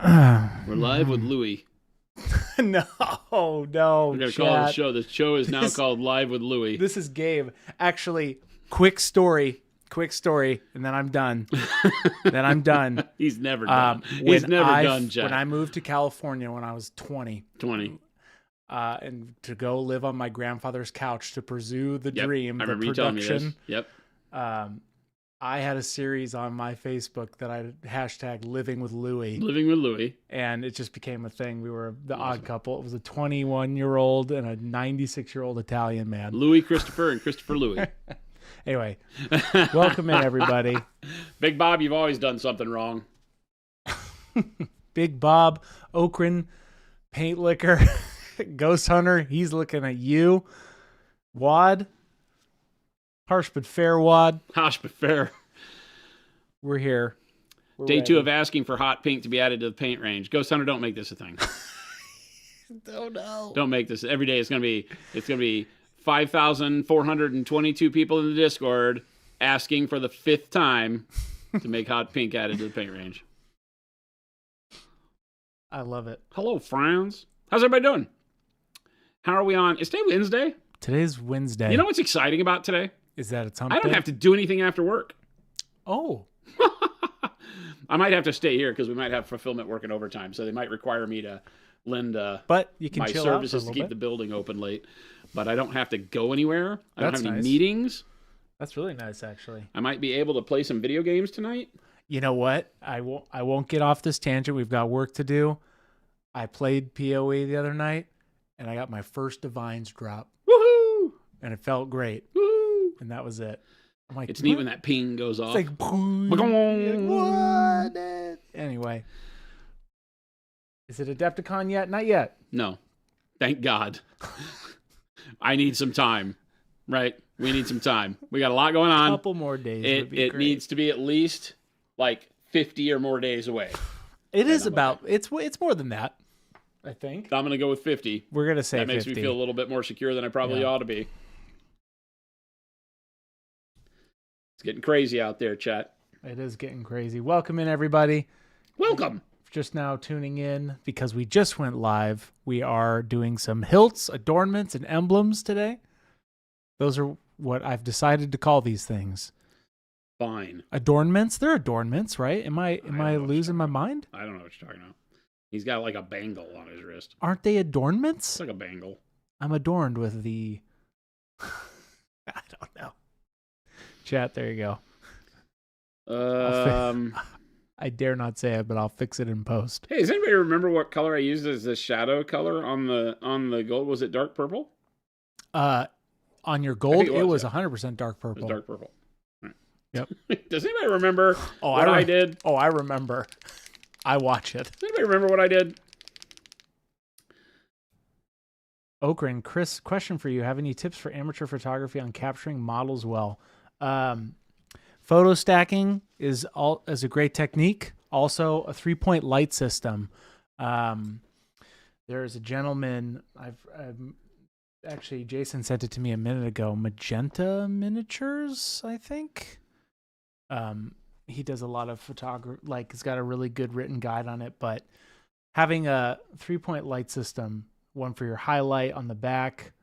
We're live with Louie. No, We're going to call it a chat. show. The show is now called Live with Louie. This is Gabe. Actually, quick story, and then I'm done. He's never done. He's never done, Jack. When I moved to California when I was 20, and to go live on my grandfather's couch to pursue the dream, I the remember you telling me this. production. Yep. I had a series on my Facebook that I hashtag Living with Louie. Living with Louie. And it just became a thing. We were the odd couple. It was a 21-year-old and a 96-year-old Italian man. Louie Christopher and Christopher Louie. Anyway, welcome in, everybody. Big Bob, you've always done something wrong. Big Bob, Okran, Paint Liquor, Ghost Hunter, he's looking at you. Wad, Harsh but fair, Wad. Harsh but fair. We're here. Day 2 of asking for hot pink to be added to the paint range. Ghost Hunter, don't make this a thing. Oh no. Don't make this. Every day it's gonna be 5,422 people in the Discord asking for the 5th time to make hot pink added to the paint range. I love it. Hello, friends. How's everybody doing? How are we on? Is today Wednesday? Today's Wednesday. You know what's exciting about today? Is that it's hump I don't day? have to do anything after work. Oh. I might have to stay here because we might have fulfillment working overtime, so they might require me to lend but you can my chill services out to keep the building open late. But I don't have to go anywhere. I don't have any nice. meetings. That's really nice, actually. I might be able to play some video games tonight. You know what? I won't get off this tangent. We've got work to do. I played PoE the other night, and I got my first Divines drop. Woohoo! And it felt great. Woo! And that was it. I'm like, it's neat when that ping goes off. It's like, what? Anyway. Is it Adepticon yet? Not yet. No. Thank God. I need some time. Right? We need some time. We got a lot going on. A couple more days. It needs to be at least like 50 or more days away. It is about, it's more than that, I think. I'm going to go with 50. We're going to say 50. That makes me feel a little bit more secure than I probably ought to be. It's getting crazy out there, chat. It is getting crazy. Welcome in, everybody. Welcome. Just now tuning in because we just went live. We are doing some Hilts, Adornments, and Emblems today. Those are what I've decided to call these things. Fine. Adornments? They're adornments, right? Am I losing my mind? I don't know what you're talking about. He's got like a bangle on his wrist. Aren't they adornments? It's like a bangle. I'm adorned with the... I don't know. Chat, there you go. I dare not say it, but I'll fix it in post. Hey, does anybody remember what color I used as the shadow color on the gold? Was it dark purple? On your gold, it was 100% dark purple. It was dark purple. Right. Yep. Does anybody remember what I did? Oh, I remember. I watch it. Does anybody remember what I did? Okran, Chris, question for you. Have any tips for amateur photography on capturing models well? Photo stacking is a great technique. Also, a 3-point light system. There's a gentleman, actually, Jason sent it to me a minute ago. Magenta Miniatures, I think. He does a lot of photography. Like, he's got a really good written guide on it. But having a 3-point light system, one for your highlight on the back,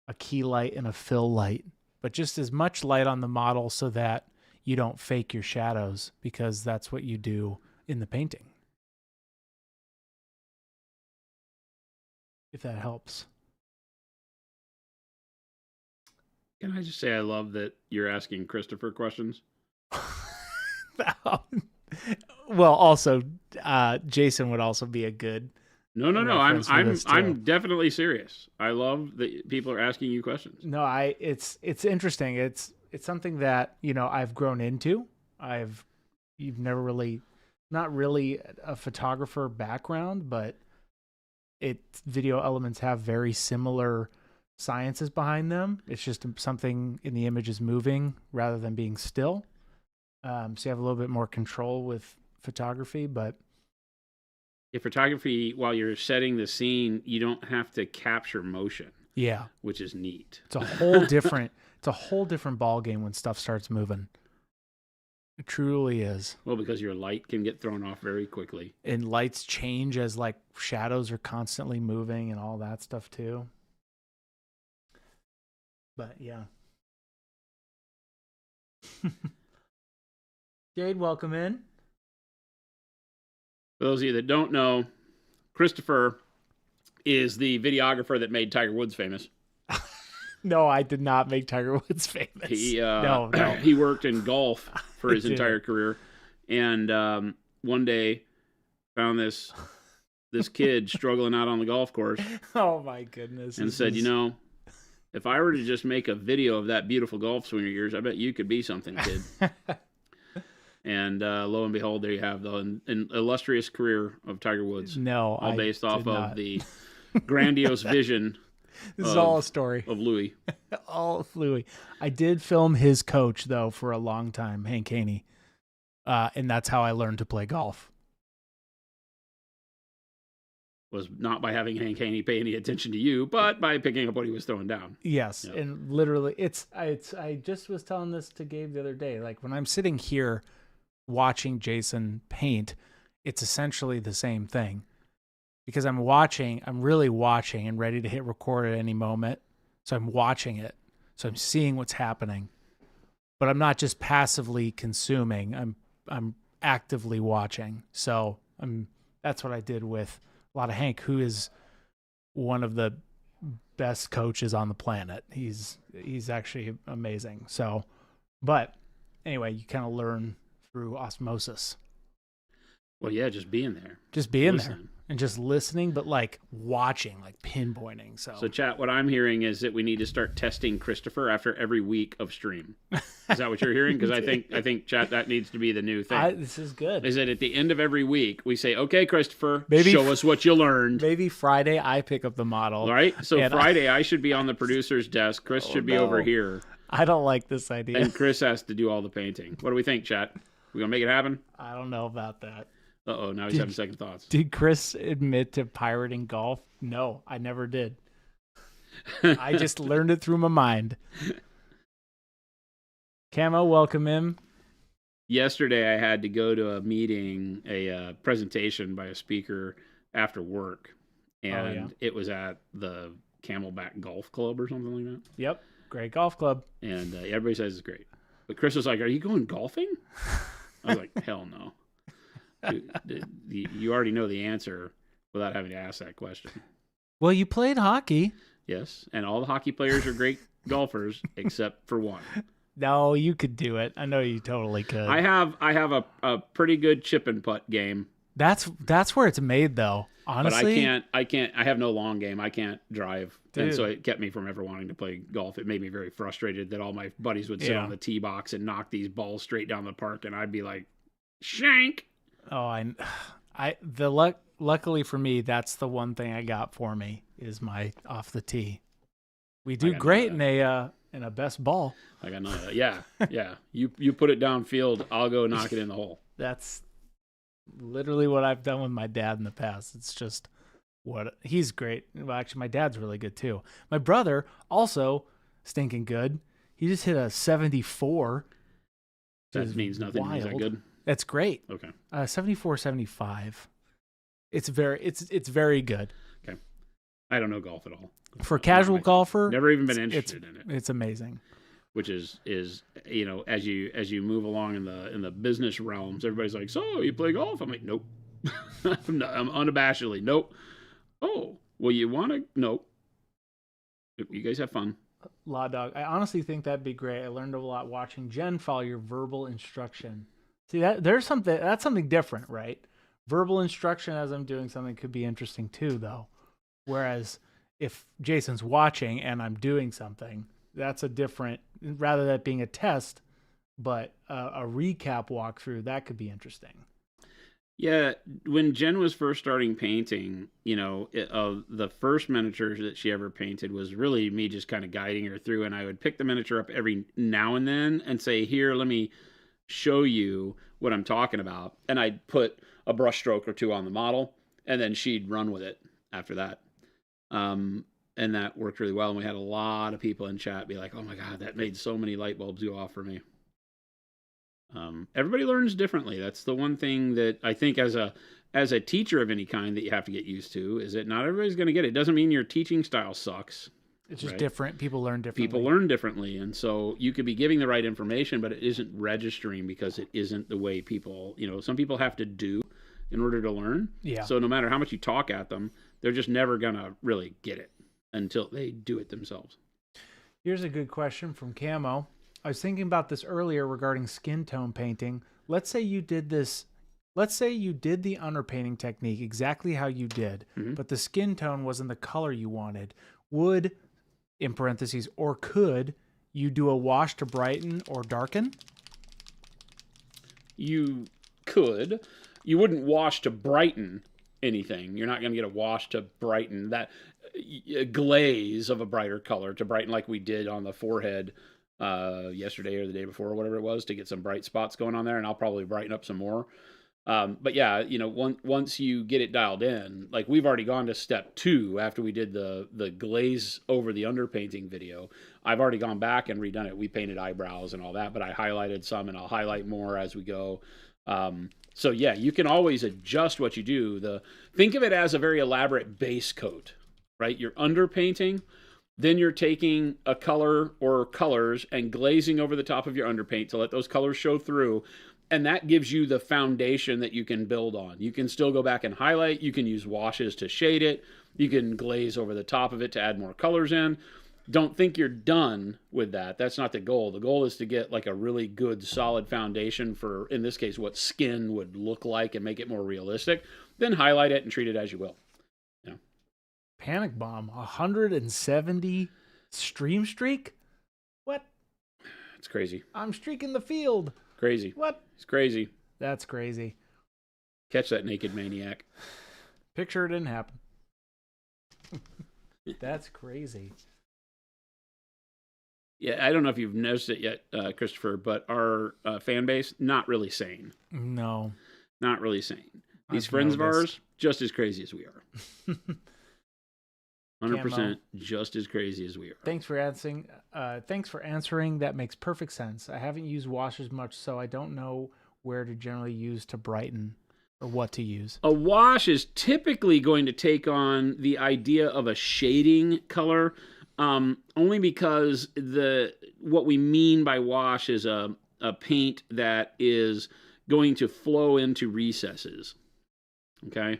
a key light, and a fill light. But just as much light on the model so that you don't fake your shadows, because that's what you do in the painting. If that helps. Can I just say I love that you're asking Christopher questions? Well, also, Jason would also be a good. No. I'm definitely serious. I love that people are asking you questions. No, it's interesting. It's something that, I've grown into. You've never really, not really a photographer background, but video elements have very similar sciences behind them. It's just something in the image is moving rather than being still. So you have a little bit more control with photography, but photography, while you're setting the scene, you don't have to capture motion. Yeah, which is neat. It's a whole different ball game when stuff starts moving. It truly is. Well, because your light can get thrown off very quickly. And lights change as like shadows are constantly moving and all that stuff too. But yeah. Jade, welcome in. For those of you that don't know, Christopher is the videographer that made Tiger Woods famous. No, I did not make Tiger Woods famous. No. He worked in golf for his entire career, and one day found this kid struggling out on the golf course. Oh my goodness! And said, if I were to just make a video of that beautiful golf swing of yours, I bet you could be something, kid. And lo and behold, there you have an illustrious career of Tiger Woods. No, all based off of the grandiose vision. This is all a story of Louis. All of Louis. I did film his coach though for a long time, Hank Haney, and that's how I learned to play golf. Was not by having Hank Haney pay any attention to you, but by picking up what he was throwing down. Yes, yep. And literally, I just was telling this to Gabe the other day. Like when I'm sitting here watching Jason paint, it's essentially the same thing. Because I'm really watching and ready to hit record at any moment. So I'm watching it. So I'm seeing what's happening. But I'm not just passively consuming. I'm actively watching. So that's what I did with a lot of Hank, who is one of the best coaches on the planet. He's actually amazing. So, but anyway, you kind of learn through osmosis. Well, yeah, just being there. Just being there. And just listening, but like watching, like pinpointing. So chat, what I'm hearing is that we need to start testing Christopher after every week of stream. Is that what you're hearing? Because I think chat, that needs to be the new thing. This is good. Is that at the end of every week we say, okay, Christopher, show us what you learned. Maybe Friday I pick up the model. Right? So Friday I should be on the producer's desk. Chris should be over here. I don't like this idea. And Chris has to do all the painting. What do we think, chat? We gonna make it happen? I don't know about that. Uh-oh, now he's having second thoughts. Did Chris admit to pirating golf? No, I never did. I just learned it through my mind. Camo, welcome in. Yesterday I had to go to a meeting, a presentation by a speaker after work. And it was at the Camelback Golf Club or something like that. Yep, great golf club. And everybody says it's great. But Chris was like, are you going golfing? I was like, hell no. You already know the answer without having to ask that question. Well, you played hockey. Yes, and all the hockey players are great golfers except for one. No, you could do it. I know you totally could. I have a pretty good chip and putt game. That's where it's made, though. Honestly, but I can't. I have no long game. I can't drive, and so it kept me from ever wanting to play golf. It made me very frustrated that all my buddies would sit on the tee box and knock these balls straight down the park, and I'd be like, shank. Oh, luckily for me, that's the one thing I got for me is my off the tee. We do great in a best ball. I got none of that. Yeah. You put it downfield, I'll go knock it in the hole. That's literally what I've done with my dad in the past. It's just he's great. Well, actually, my dad's really good too. My brother also stinking good. He just hit a 74. That means nothing. Wild. Is that good? That's great. Okay. 74, 75. It's very good. Okay. I don't know golf at all. For a casual golfer, never even been interested in it. It's amazing. Which is as you move along in the business realms, everybody's like, so you play golf? I'm like, nope. I'm unabashedly, nope. Oh, well, you want to? Nope. You guys have fun. Law Dog. I honestly think that'd be great. I learned a lot watching Jen follow your verbal instruction. See, that's something different, right? Verbal instruction as I'm doing something could be interesting too, though. Whereas if Jason's watching and I'm doing something, that's a different, rather than it being a test, but a recap walkthrough, that could be interesting. Yeah, when Jen was first starting painting, the first miniatures that she ever painted was really me just kind of guiding her through, and I would pick the miniature up every now and then and say, here, let me show you what I'm talking about. And I'd put a brush stroke or two on the model, and then she'd run with it after that. And that worked really well. And we had a lot of people in chat be like, oh my God, that made so many light bulbs go off for me. Everybody learns differently. That's the one thing that I think as a teacher of any kind that you have to get used to, is that not everybody's going to get it. It doesn't mean your teaching style sucks. It's just right? different. People learn differently. People learn differently, and so you could be giving the right information, but it isn't registering because it isn't the way people, some people have to do in order to learn. Yeah. So no matter how much you talk at them, they're just never going to really get it until they do it themselves. Here's a good question from Camo. I was thinking about this earlier regarding skin tone painting. Let's say you did the underpainting technique exactly how you did, but the skin tone wasn't the color you wanted. Would, in parentheses, or could you do a wash to brighten or darken? You could. You wouldn't wash to brighten anything. You're not going to get a wash to brighten that glaze of a brighter color to brighten like we did on the forehead yesterday or the day before or whatever it was, to get some bright spots going on there, and I'll probably brighten up some more. But yeah, once you get it dialed in, like we've already gone to step 2 after we did the glaze over the underpainting video. I've already gone back and redone it. We painted eyebrows and all that, but I highlighted some, and I'll highlight more as we go. So yeah, you can always adjust what you do. Think of it as a very elaborate base coat, right? You're underpainting, then you're taking a color or colors and glazing over the top of your underpaint to let those colors show through. And that gives you the foundation that you can build on. You can still go back and highlight. You can use washes to shade it. You can glaze over the top of it to add more colors in. Don't think you're done with that. That's not the goal. The goal is to get like a really good, solid foundation for, in this case, what skin would look like and make it more realistic. Then highlight it and treat it as you will. Yeah. Panic bomb, 170 stream streak? What? It's crazy. I'm streaking the field. Crazy. What? It's crazy. That's crazy. Catch that naked maniac. Picture it didn't happen. That's crazy. Yeah, I don't know if you've noticed it yet, Christopher, but our fan base, not really sane. No. Not really sane. These friends of ours, just as crazy as we are. 100% just as crazy as we are. Thanks for answering. That makes perfect sense. I haven't used washers much, so I don't know where to generally use to brighten or what to use. A wash is typically going to take on the idea of a shading color, only because what we mean by wash is a paint that is going to flow into recesses. Okay?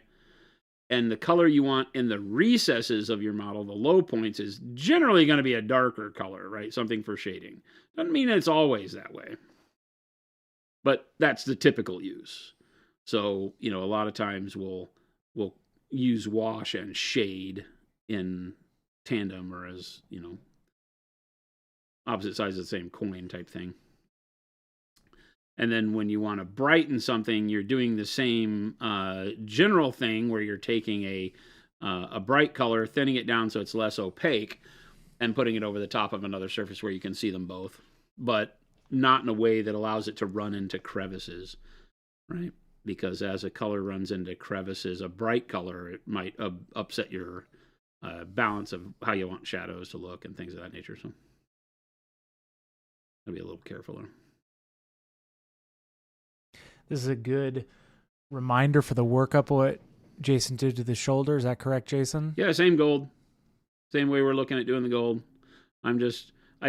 And the color you want in the recesses of your model, the low points, is generally going to be a darker color, right? Something for shading. Doesn't mean it's always that way. But that's the typical use. So, a lot of times we'll use wash and shade in tandem, or as, opposite sides of the same coin type thing. And then when you want to brighten something, you're doing the same general thing where you're taking a bright color, thinning it down so it's less opaque, and putting it over the top of another surface where you can see them both, but not in a way that allows it to run into crevices, right? Because as a color runs into crevices, a bright color, it might upset your balance of how you want shadows to look and things of that nature. So I'll be a little careful there. This is a good reminder for the workup what Jason did to the shoulder. Is that correct, Jason? Yeah, same gold. Same way we're looking at doing the gold. I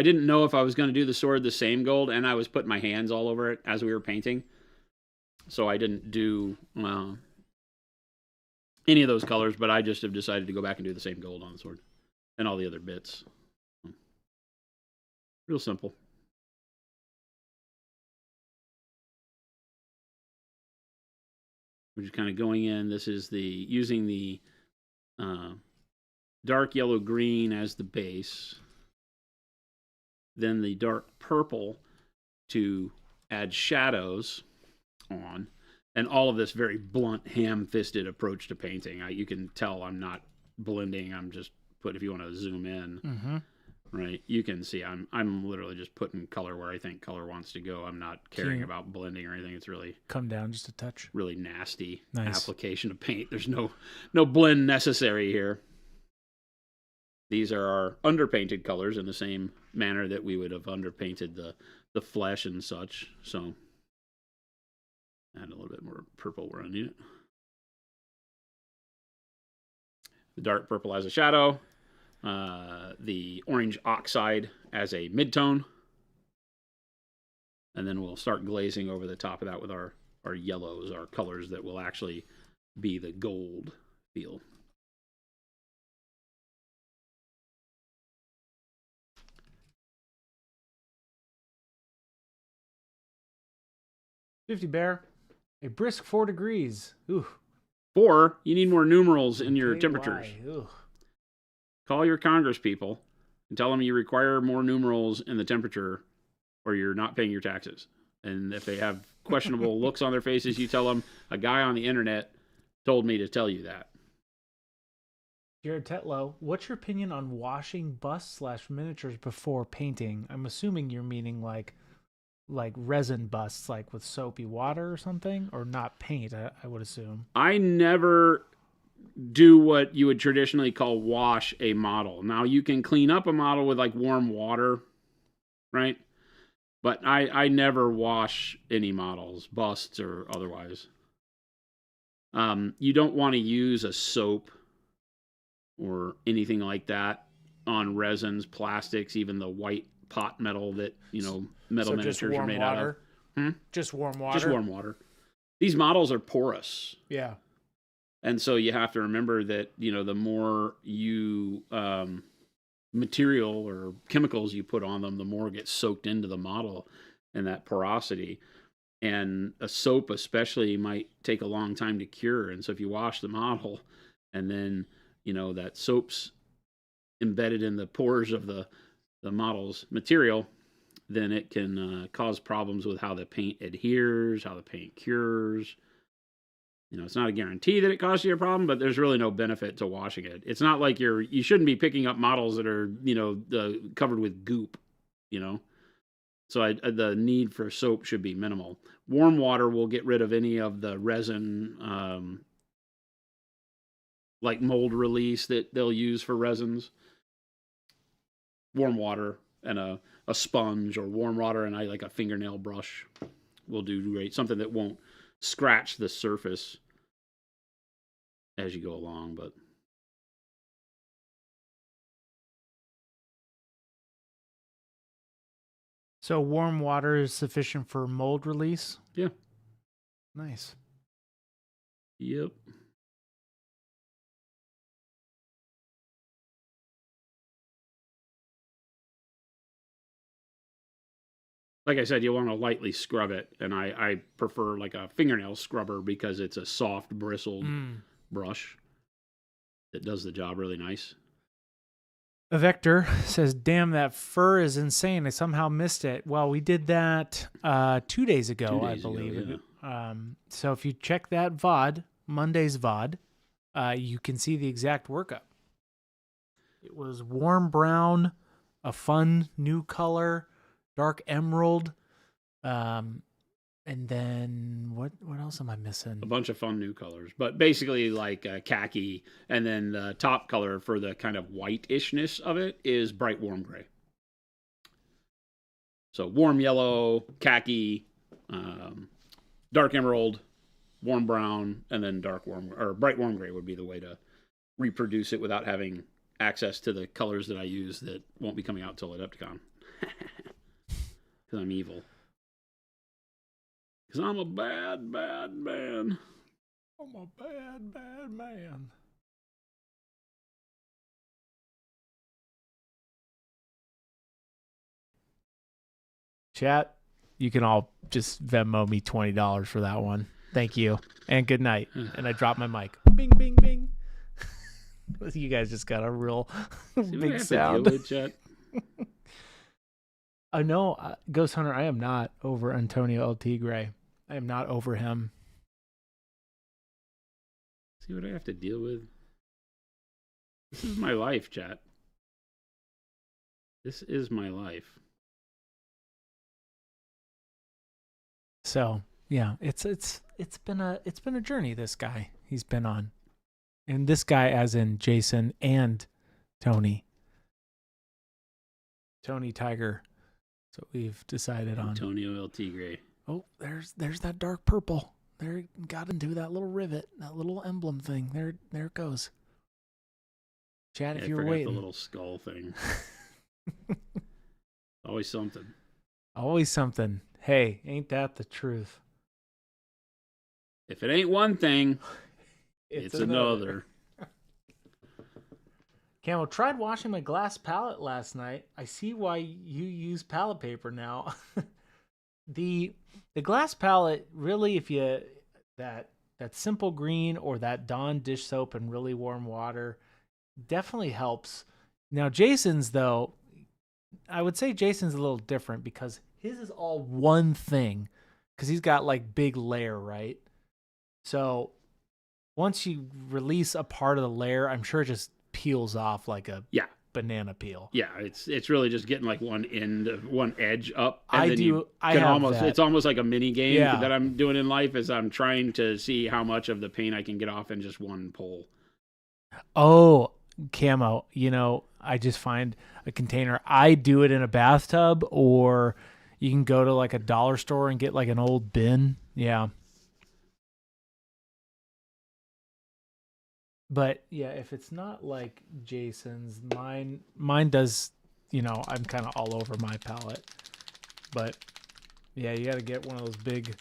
didn't know if I was going to do the sword the same gold, and I was putting my hands all over it as we were painting. So I didn't do any of those colors, but I just have decided to go back and do the same gold on the sword and all the other bits. Real simple. We're just kind of going in. This is using the dark yellow green as the base, then the dark purple to add shadows on, and all of this very blunt, ham-fisted approach to painting. You can tell I'm not blending. I'm just if you want to zoom in, right? You can see I'm literally just putting color where I think color wants to go. I'm not caring about blending or anything. It's really come down just a touch. Really nasty application of paint. There's no blend necessary here. These are our underpainted colors in the same manner that we would have underpainted the flesh and such. So Add a little bit more purple where I need it. The dark purple as a shadow. The orange oxide as a midtone. And then we'll start glazing over the top of that with our yellows, our colors that will actually be the gold feel. $50 Bear. A brisk 4 degrees. Ooh. 4, you need more numerals in your temperatures. Ooh. Call your Congress people and tell them you require more numerals in the temperature or you're not paying your taxes. And if they have questionable looks on their faces, you tell them a guy on the internet told me to tell you that. Jared Tetlow, what's your opinion on washing busts/miniatures before painting? I'm assuming you're meaning like resin busts, like with soapy water or something, or not paint, I would assume. I never do what you would traditionally call wash a model. Now, you can clean up a model with like warm water, right? But I never wash any models, busts or otherwise. You don't want to use a soap or anything like that on resins, plastics, even the white pot metal that, metal miniatures are made out of. Just warm water? Just warm water. These models are porous. Yeah. And so you have to remember that, the more you material or chemicals you put on them, the more it gets soaked into the model and that porosity. And a soap especially might take a long time to cure. And so if you wash the model and then, that soap's embedded in the pores of the model's material, then it can cause problems with how the paint adheres, how the paint cures. It's not a guarantee that it causes you a problem, but there's really no benefit to washing it. It's not like you shouldn't be picking up models that are, covered with goop, So the need for soap should be minimal. Warm water will get rid of any of the resin, like mold release that they'll use for resins. Warm water and a sponge, or warm water and like a fingernail brush will do great. Something that won't scratch the surface as you go along, but so warm water is sufficient for mold release? Yeah. Nice. Yep. Like I said, you want to lightly scrub it, and I prefer like a fingernail scrubber because it's a soft, bristled brush that does the job really nice. A Vector says, damn, that fur is insane. I somehow missed it. Well, we did that 2 days ago, I believe. Yeah. So if you check that VOD, Monday's VOD, you can see the exact workup. It was warm brown, a fun new color, dark emerald, and then what else am I missing? A bunch of fun new colors, but basically like khaki, and then the top color for the kind of white-ishness of it is bright warm gray. So warm yellow, khaki, dark emerald, warm brown, and then bright warm gray would be the way to reproduce it without having access to the colors that I use that won't be coming out till Adepticon. Because I'm evil. Because I'm a bad, bad man. I'm a bad, bad man. Chat, you can all just Venmo me $20 for that one. Thank you. And good night. And I dropped my mic. Bing, bing, bing. You guys just got a real big sound. I know, Ghost Hunter, I am not over Antonio El Tigre. I am not over him. See what I have to deal with? This is my life, chat. This is my life. So yeah, it's been a journey. This guy he's been on, and this guy as in Jason and Tony Tiger. So we've decided on Antonio El Tigre. Oh, there's that dark purple. There, got into that little rivet, that little emblem thing. There it goes. Chat, Yeah, if I you were forgot the waiting. little skull thing. Always something. Always something. Hey, ain't that the truth? If it ain't one thing, It's it's another. another. Camo, tried washing my glass palette last night. I see why you use palette paper now. the the glass palette, really, if you that that simple green or that Dawn dish soap and really warm water definitely helps. Now Jason's, though, I would say Jason's a little different because his is all one thing because he's got like big layer, right? So once you release a part of the layer, I'm sure it just peels off like a Yeah. banana peel. Yeah, it's really just getting like one end of one edge up, and I then do. you I can have almost that. it's almost like a mini game Yeah. that I'm doing in life is I'm trying to see how much of the paint I can get off in just one pull. Oh, Camo, I just find a container. I do it in a bathtub, or you can go to like a dollar store and get like an old bin. Yeah. But yeah, if it's not like Jason's, mine does, I'm kind of all over my palette. But yeah, you got to get one of those big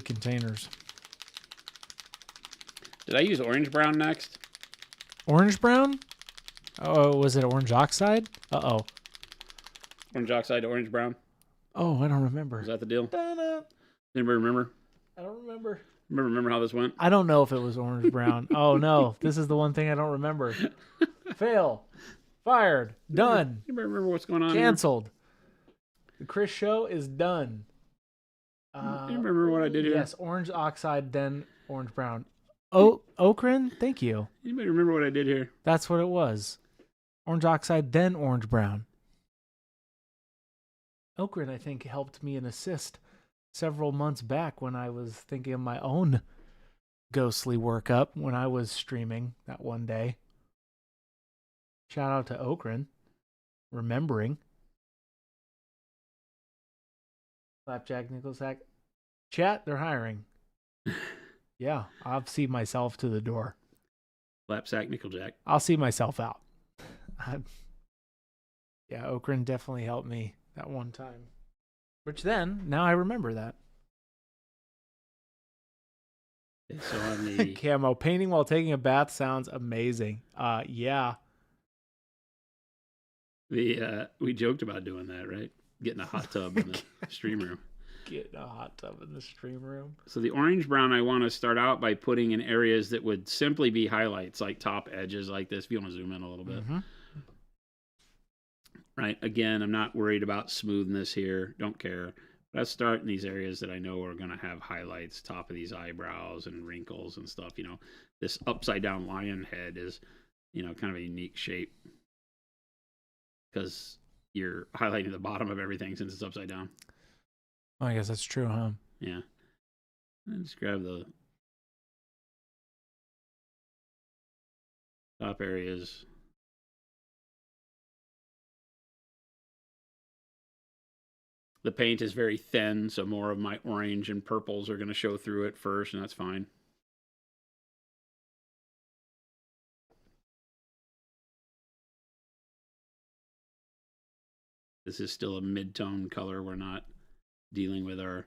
containers. Did I use orange brown next? Orange brown? Oh, was it orange oxide? Uh-oh. Orange oxide, orange brown. Oh, I don't remember. Was that the deal? Da-da. Anybody remember? I don't remember. Remember how this went? I don't know if it was orange brown. Oh no, this is the one thing I don't remember. Fail. Fired. Done. Anybody remember what's going on? Canceled. The Chris show is done. You remember what I did here? Yes, orange oxide, then orange brown. Oh, Okran, thank you. Anybody remember what I did here? That's what it was. Orange oxide, then orange brown. Okran, I think, helped me an assist several months back when I was thinking of my own ghostly workup when I was streaming that one day. Shout out to Okran, remembering. Flapjack Nickelsack. Chat, they're hiring. Yeah, I'll see myself to the door. Flapsack Nickeljack. I'll see myself out. Yeah, Okran definitely helped me that one time. Which then, now I remember that. So on the Camo, painting while taking a bath sounds amazing. Yeah. we joked about doing that, right? Getting a hot tub in the stream room. Getting a hot tub in the stream room. So the orange brown, I want to start out by putting in areas that would simply be highlights, like top edges like this. If you want to zoom in a little bit. Mm-hmm. Right. Again, I'm not worried about smoothness here. Don't care. Let's start in these areas that I know are going to have highlights, top of these eyebrows and wrinkles and stuff. This upside down lion head is, kind of a unique shape because you're highlighting the bottom of everything since it's upside down. Oh, I guess that's true, huh? Yeah. And just grab the top areas. The paint is very thin, so more of my orange and purples are going to show through it first, and that's fine. This is still a mid-tone color. We're not dealing with our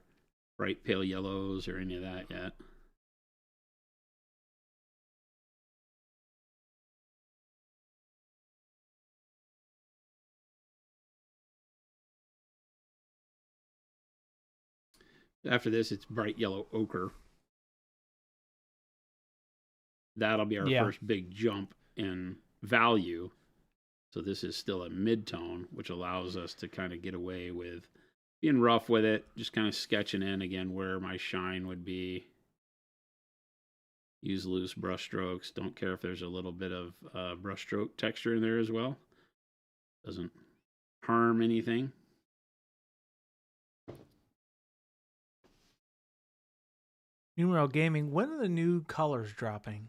bright pale yellows or any of that yet. After this, it's bright yellow ochre. That'll be our first big jump in value. So this is still a mid-tone, which allows us to kind of get away with being rough with it, just kind of sketching in again where my shine would be. Use loose brush strokes. Don't care if there's a little bit of brush stroke texture in there as well. Doesn't harm anything. Numero Gaming, when are the new colors dropping?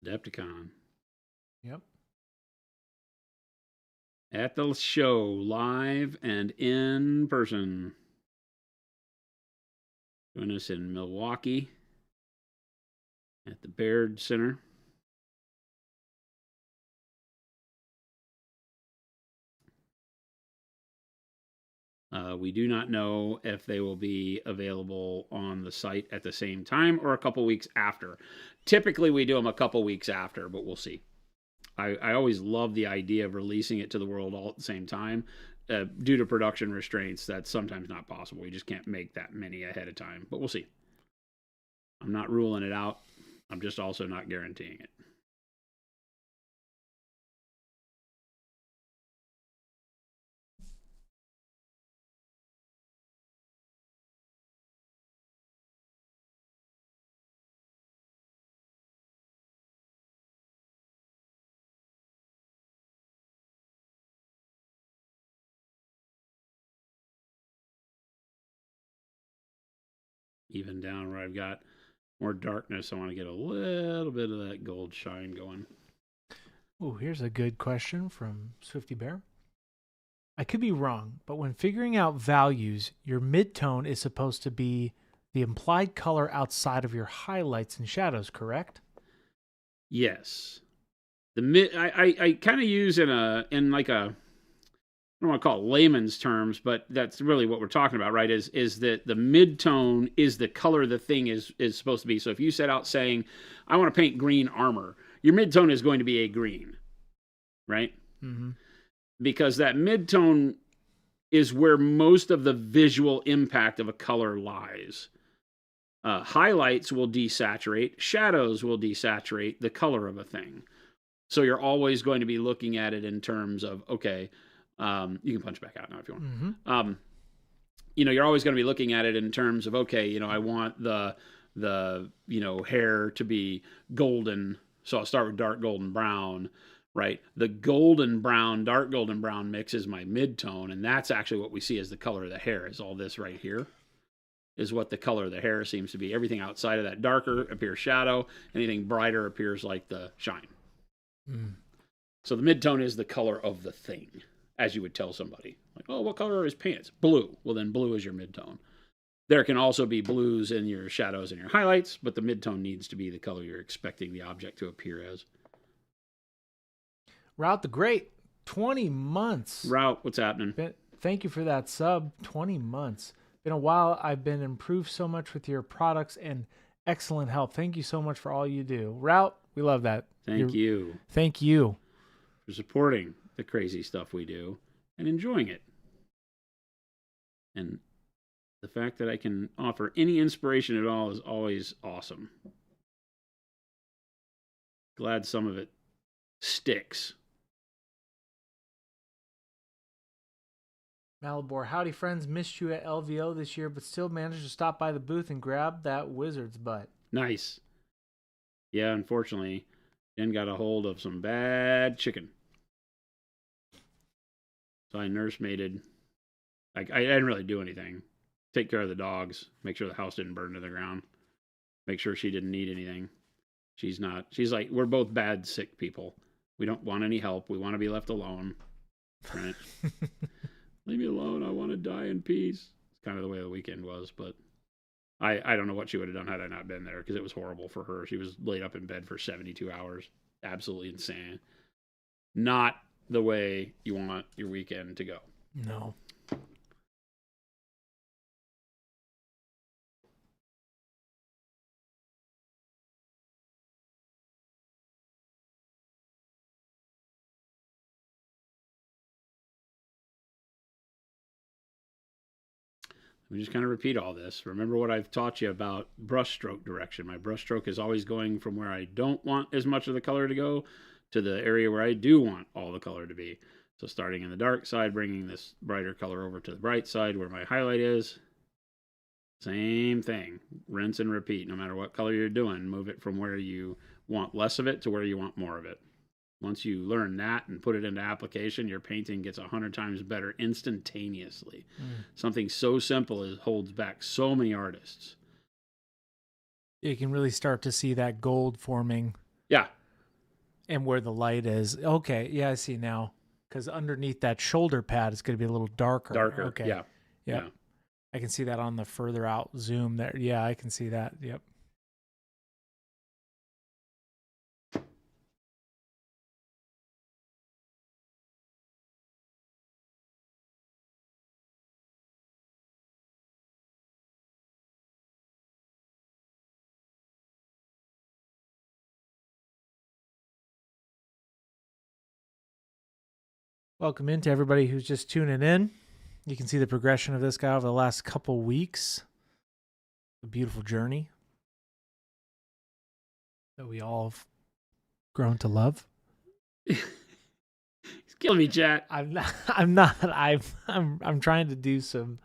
Adepticon. Yep. At the show, live and in person. Join us in Milwaukee. at the Baird Center. We do not know if they will be available on the site at the same time or a couple weeks after. Typically, we do them a couple weeks after, but we'll see. I always love the idea of releasing it to the world all at the same time. Due to production restraints, that's sometimes not possible. We just can't make that many ahead of time, but we'll see. I'm not ruling it out. I'm just also not guaranteeing it. Even down where I've got more darkness, I want to get a little bit of that gold shine going. Oh, here's a good question from Swifty Bear. I could be wrong, but when figuring out values, your midtone is supposed to be the implied color outside of your highlights and shadows, correct? Yes. The mid I kind of use in like a, I don't want to call it layman's terms, but that's really what we're talking about, right? Is that the midtone is the color the thing is supposed to be. So if you set out saying, I want to paint green armor, your midtone is going to be a green, right? Mm-hmm. Because that midtone is where most of the visual impact of a color lies. Highlights will desaturate, shadows will desaturate the color of a thing. So you're always going to be looking at it in terms of, okay, you can punch back out now if you want. Mm-hmm. You're always going to be looking at it in terms of, okay, I want the hair to be golden, so I'll start with dark golden brown, right? The golden brown, dark golden brown mix is my midtone, and that's actually what we see as the color of the hair. Is all this right here is what the color of the hair seems to be. Everything outside of that darker appears shadow. Anything brighter appears like the shine. Mm. So the midtone is the color of the thing, as you would tell somebody. Like, oh, what color are his pants? Blue. Well, then blue is your midtone. There can also be blues in your shadows and your highlights, but the midtone needs to be the color you're expecting the object to appear as. Route the Great, 20 months. Route, what's happening? Thank you for that sub, 20 months. Been a while. I've been improved so much with your products and excellent help. Thank you so much for all you do. Route, we love that. Thank you. Thank you for supporting the crazy stuff we do and enjoying it. And the fact that I can offer any inspiration at all is always awesome. Glad some of it sticks. Malibor, howdy friends. Missed you at LVO this year, but still managed to stop by the booth and grab that wizard's butt. Nice. Yeah, unfortunately, Jen got a hold of some bad chicken. So I nursemaided. I didn't really do anything. Take care of the dogs. Make sure the house didn't burn to the ground. Make sure she didn't need anything. She's like, we're both bad, sick people. We don't want any help. We want to be left alone. Right? Leave me alone. I want to die in peace. It's kind of the way the weekend was, but I don't know what she would have done had I not been there, because it was horrible for her. She was laid up in bed for 72 hours. Absolutely insane. Not the way you want your weekend to go. No. We just kind of repeat all this. Remember what I've taught you about brushstroke direction. My brushstroke is always going from where I don't want as much of the color to go to the area where I do want all the color to be. So starting in the dark side, bringing this brighter color over to the bright side where my highlight is. Same thing. Rinse and repeat. No matter what color you're doing, move it from where you want less of it to where you want more of it. Once you learn that and put it into application, your painting gets 100 times better instantaneously. Something so simple holds back so many artists. You can really start to see that gold forming. Yeah. And where the light is. Okay, yeah, I see now. Because underneath that shoulder pad, it's going to be a little darker. Okay. Yeah. Yeah. I can see that on the further out zoom there. Yeah, I can see that. Yep. Welcome in to everybody who's just tuning in. You can see the progression of this guy over the last couple weeks. A beautiful journey that we all have grown to love. He's killing me, chat. I'm not. I'm trying to do some.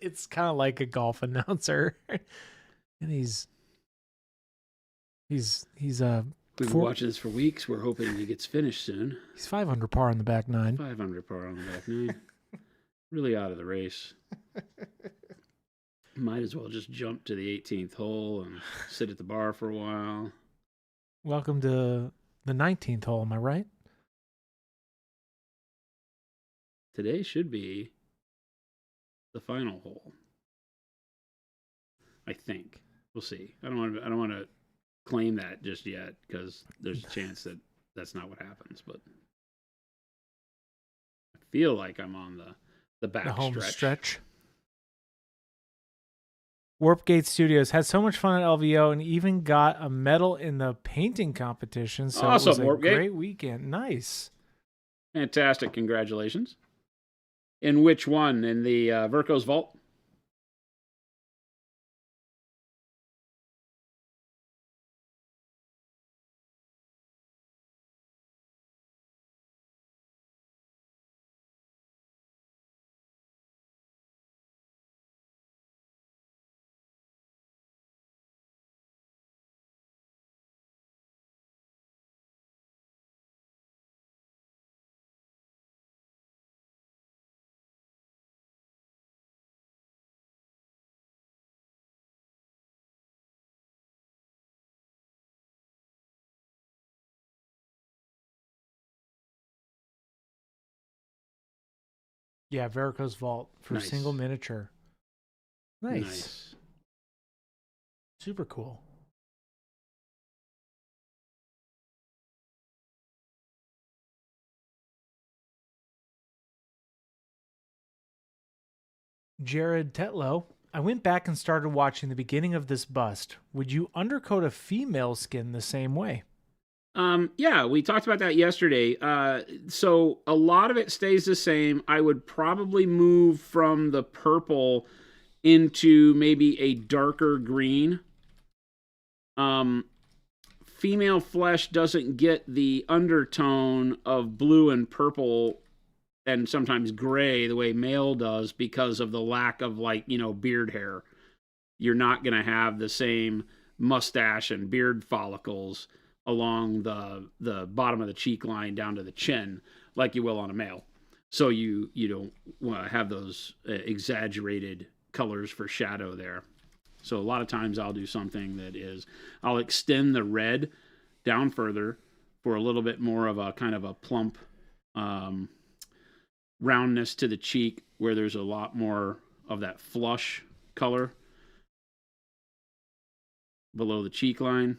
It's kind of like a golf announcer, and he's We've been watching this for weeks. We're hoping he gets finished soon. He's 500 par on the back nine. 500 par on the back nine. Really out of the race. Might as well just jump to the 18th hole and sit at the bar for a while. Welcome to the 19th hole, am I right? Today should be the final hole. I think. We'll see. I don't want to claim that just yet because there's a chance that that's not what happens, but I feel like I'm on the back home stretch. Warpgate Studios had so much fun at LVO and even got a medal in the painting competition. So awesome, it was a Warpgate. Great weekend. Nice. Fantastic. Congratulations. In which one? In the Verco's Vault? Yeah, Verico's Vault for Nice. single miniature. Nice. Super cool. Jared Tetlow, I went back and started watching the beginning of this bust. Would you undercoat a female skin the same way? Yeah, we talked about that yesterday. So a lot of it stays the same. I would probably move from the purple into maybe a darker green. Female flesh doesn't get the undertone of blue and purple and sometimes gray the way male does because of the lack of beard hair. You're not going to have the same mustache and beard follicles along the bottom of the cheek line down to the chin like you will on a male. So you don't want to have those exaggerated colors for shadow there. So a lot of times I'll do something that is, I'll extend the red down further for a little bit more of a kind of a plump roundness to the cheek where there's a lot more of that flush color below the cheek line.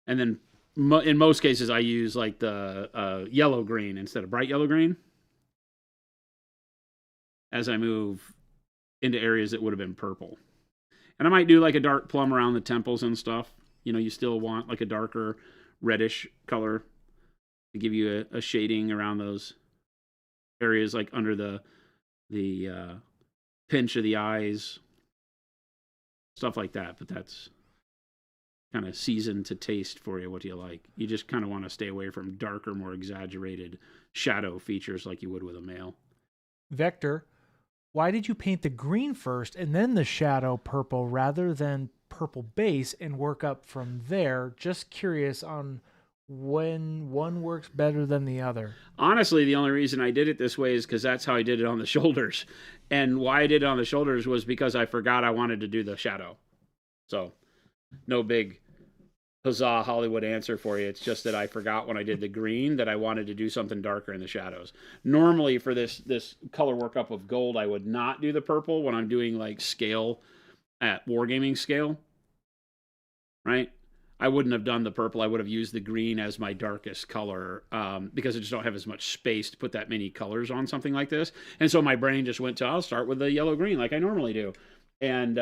And then in most cases, I use like the yellow green instead of bright yellow green as I move into areas that would have been purple. And I might do like a dark plum around the temples and stuff. You still want like a darker reddish color to give you a shading around those areas, like under the pinch of the eyes, stuff like that. But that's kind of seasoned to taste for you. What do you like? You just kind of want to stay away from darker, more exaggerated shadow features like you would with a male. Vector, why did you paint the green first and then the shadow purple rather than purple base and work up from there? Just curious on when one works better than the other. Honestly, the only reason I did it this way is because that's how I did it on the shoulders. And why I did it on the shoulders was because I forgot I wanted to do the shadow. So no big huzzah Hollywood answer for you. It's just that I forgot when I did the green that I wanted to do something darker in the shadows. Normally for this color workup of gold, I would not do the purple when I'm doing like scale at wargaming scale, right? I wouldn't have done the purple. I would have used the green as my darkest color because I just don't have as much space to put that many colors on something like this. And so my brain just went to, I'll start with the yellow-green like I normally do. And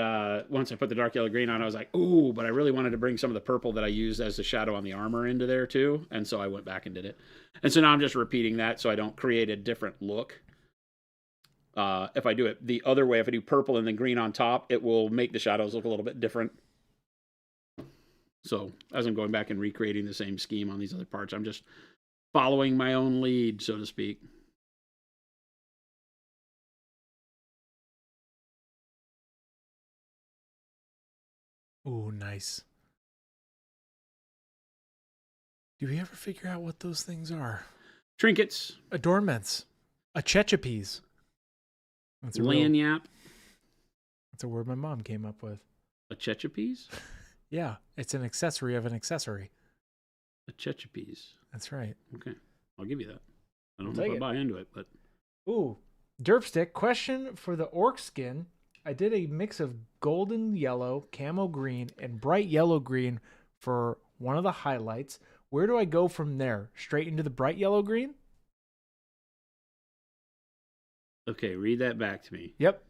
once I put the dark yellow green on, I was like, ooh, but I really wanted to bring some of the purple that I used as the shadow on the armor into there too. And so I went back and did it. And so now I'm just repeating that so I don't create a different look. If I do it the other way, if I do purple and then green on top, it will make the shadows look a little bit different. So as I'm going back and recreating the same scheme on these other parts, I'm just following my own lead, so to speak. Ooh, nice. Do we ever figure out what those things are? Trinkets. Adornments. A chechapes. That's a lanyap. That's a word my mom came up with. A chechapes? Yeah, it's an accessory of an accessory. A chechapes. That's right. Okay, I'll give you that. I don't I'll know if I buy into it, but... Ooh, Derpstick, question for the orc skin. I did a mix of golden yellow, camo green, and bright yellow green for one of the highlights. Where do I go from there? Straight into the bright yellow green? Okay, read that back to me. Yep.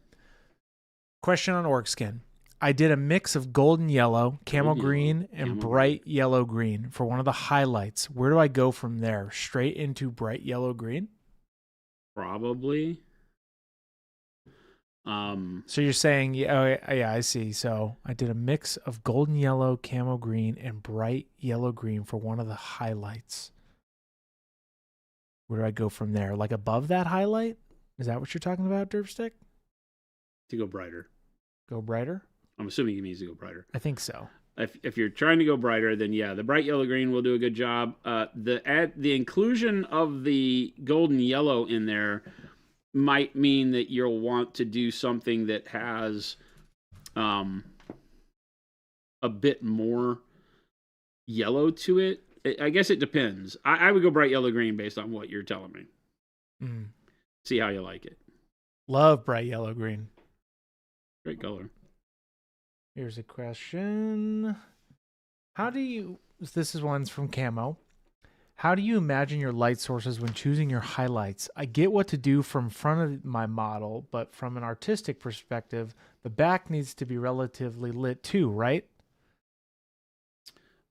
Question on orc skin. I did a mix of golden yellow, camo green, and bright yellow green for one of the highlights. Where do I go from there? Straight into bright yellow green? Probably. So you're saying, yeah, I see. So I did a mix of golden yellow, camo green, and bright yellow green for one of the highlights. Where do I go from there? Like above that highlight? Is that what you're talking about, Derpstick? To go brighter. Go brighter? I'm assuming he means to go brighter. I think so. If you're trying to go brighter, then yeah, the bright yellow green will do a good job. The inclusion of the golden yellow in there might mean that you'll want to do something that has a bit more yellow to it. I guess it depends. I would go bright yellow green based on what you're telling me. Mm. See how you like it. Love bright yellow green. Great color. Here's a question. This is one's from Camo. How do you imagine your light sources when choosing your highlights? I get what to do from front of my model, but from an artistic perspective, the back needs to be relatively lit too, right?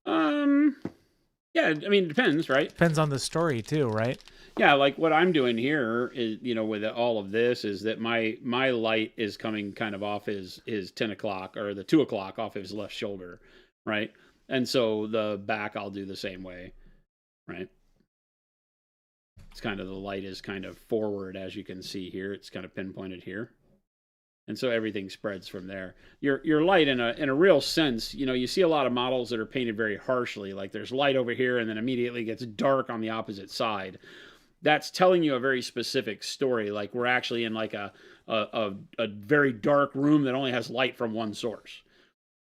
Yeah, I mean, it depends, right? Depends on the story too, right? Yeah, like what I'm doing here is, with all of this is that my light is coming kind of off his 10 o'clock or the 2 o'clock off his left shoulder, right? And so the back I'll do the same way, right? It's kind of the light is kind of forward, as you can see here. It's kind of pinpointed here. And so everything spreads from there. Your light in a real sense, you see a lot of models that are painted very harshly, like there's light over here and then immediately gets dark on the opposite side. That's telling you a very specific story. Like we're actually in like a very dark room that only has light from one source.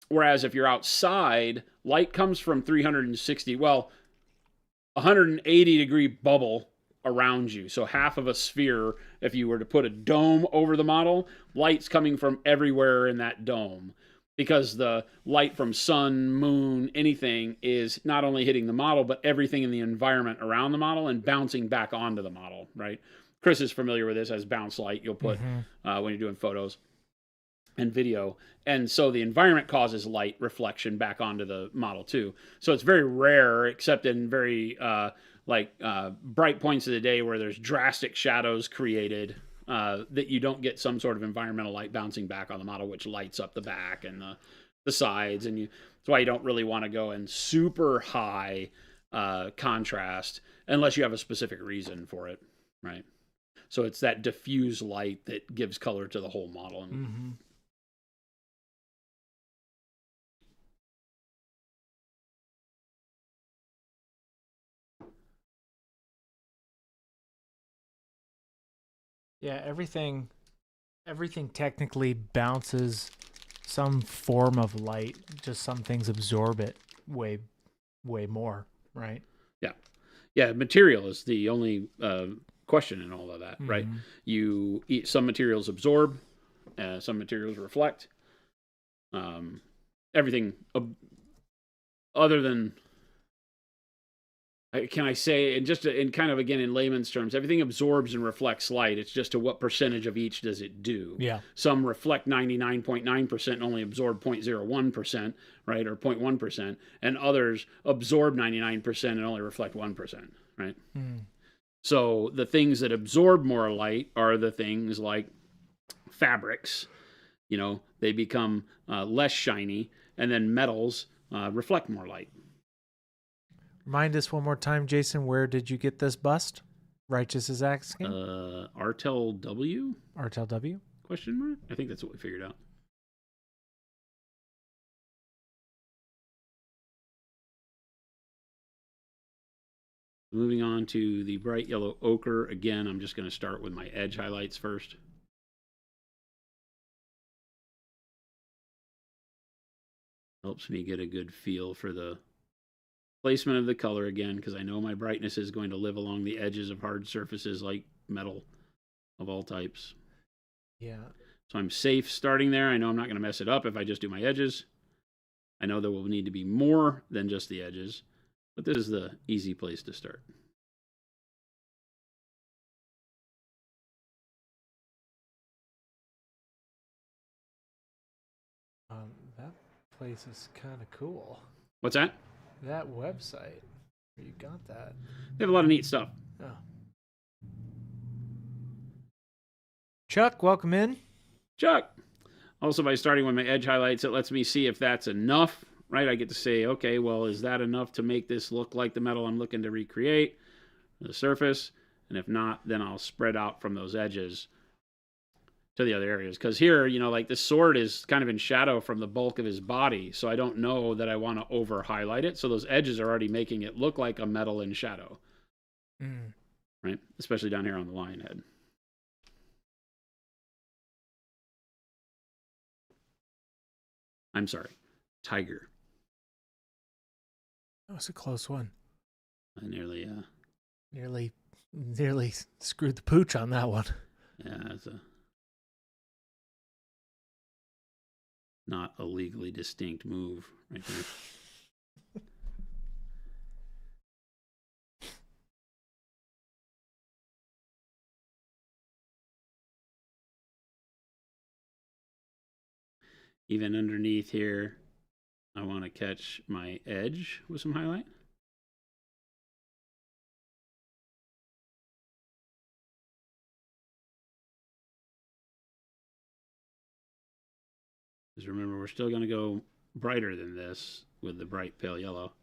Whereas if you're outside, light comes from 180 degree bubble around you. So half of a sphere, if you were to put a dome over the model, light's coming from everywhere in that dome. Because the light from sun, moon, anything is not only hitting the model, but everything in the environment around the model and bouncing back onto the model, right? Chris is familiar with this as bounce light you'll put when you're doing photos and video. And so the environment causes light reflection back onto the model too. So it's very rare, except in very bright points of the day where there's drastic shadows created, that you don't get some sort of environmental light bouncing back on the model, which lights up the back and the sides. And that's why you don't really want to go in super high contrast unless you have a specific reason for it, right? So it's that diffuse light that gives color to the whole model. Mm-hmm. Yeah, everything technically bounces some form of light. Just some things absorb it way more, right? Yeah, material is the only question in all of that, right? Some materials absorb, some materials reflect. Everything other than Can I say, and just in kind of again in layman's terms, everything absorbs and reflects light. It's just to what percentage of each does it do? Yeah. Some reflect 99.9% and only absorb 0.01%, right, or 0.1%, and others absorb 99% and only reflect 1%, right? Mm. So the things that absorb more light are the things like fabrics. They become less shiny, and then metals reflect more light. Remind us one more time, Jason, where did you get this bust? Righteous is asking. Artel W? Artel W? Question mark? I think that's what we figured out. Moving on to the bright yellow ochre. Again, I'm just going to start with my edge highlights first. Helps me get a good feel for the placement of the color again, because I know my brightness is going to live along the edges of hard surfaces like metal of all types. Yeah. So I'm safe starting there. I know I'm not going to mess it up if I just do my edges. I know there will need to be more than just the edges, but this is the easy place to start. That place is kind of cool. What's that? That website. Where you got that? They have a lot of neat stuff. Oh. Chuck, welcome in. Chuck. Also, by starting with my edge highlights, it lets me see if that's enough, right? I get to say, okay, well, is that enough to make this look like the metal I'm looking to recreate, the surface? And if not, then I'll spread out from those edges to the other areas. Because here, like this sword is kind of in shadow from the bulk of his body, so I don't know that I want to over highlight it. So those edges are already making it look like a metal in shadow, right? Especially down here on the lion head. I'm sorry, tiger. That was a close one. I nearly screwed the pooch on that one. Yeah, it's not a legally distinct move right there. Even underneath here, I want to catch my edge with some highlight. Because remember, we're still going to go brighter than this with the bright pale yellow.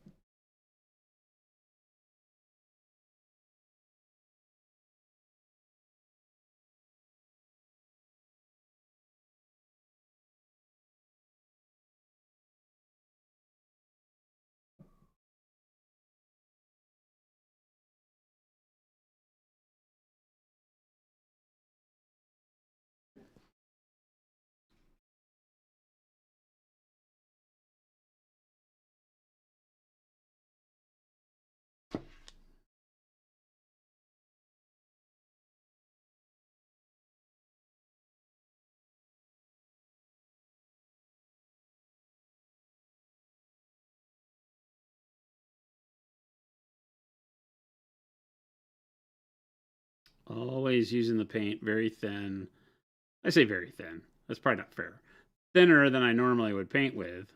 Always using the paint very thin. I say very thin. That's probably not fair. Thinner than I normally would paint with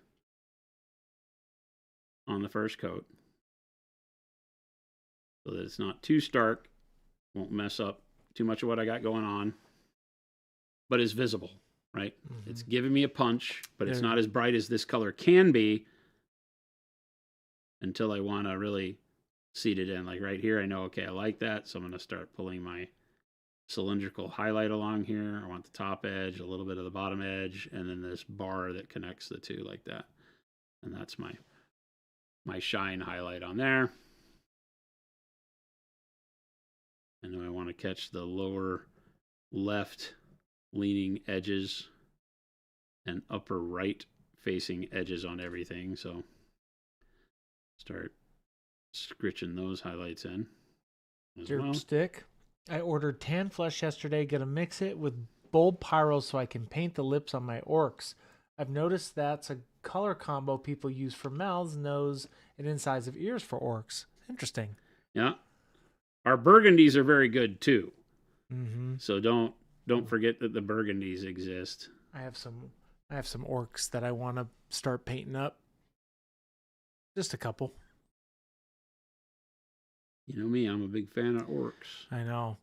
on the first coat. So that it's not too stark. Won't mess up too much of what I got going on. But is visible, right? Mm-hmm. It's giving me a punch, but it's not as bright as this color can be until I want to really seed it in. Like right here, I know, okay, I like that. So I'm going to start pulling my cylindrical highlight along here. I want the top edge, a little bit of the bottom edge, and then this bar that connects the two like that. And that's my shine highlight on there. And then I want to catch the lower left leaning edges and upper right facing edges on everything. So start scritching those highlights in as well. Stick. I ordered tan flesh yesterday. Gonna mix it with bold pyro so I can paint the lips on my orcs. I've noticed that's a color combo people use for mouths, nose, and insides of ears for orcs. Interesting. Yeah. Our burgundies are very good too. Mm-hmm. So don't forget that the burgundies exist. I have some orcs that I want to start painting up. Just a couple. You know me, I'm a big fan of orcs. I know.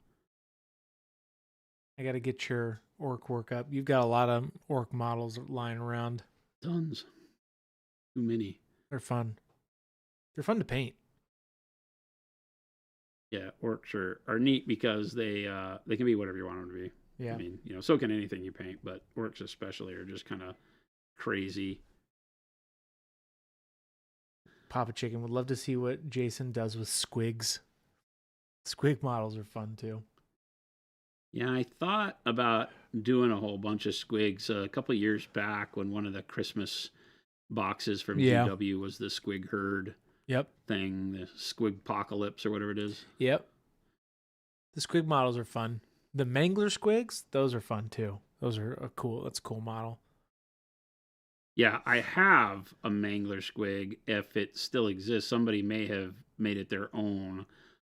I got to get your orc work up. You've got a lot of orc models lying around. Tons. Too many. They're fun. They're fun to paint. Yeah, orcs are neat because they can be whatever you want them to be. Yeah. I mean, so can anything you paint, but orcs especially are just kind of crazy. Papa Chicken would love to see what Jason does with squigs. Squig models are fun too. Yeah, I thought about doing a whole bunch of squigs a couple of years back when one of the Christmas boxes from GW was the squig herd. Yep. Thing, the squig apocalypse or whatever it is. Yep. The squig models are fun. The Mangler squigs, those are fun too. Those are that's a cool model. Yeah, I have a Mangler squig. If it still exists, somebody may have made it their own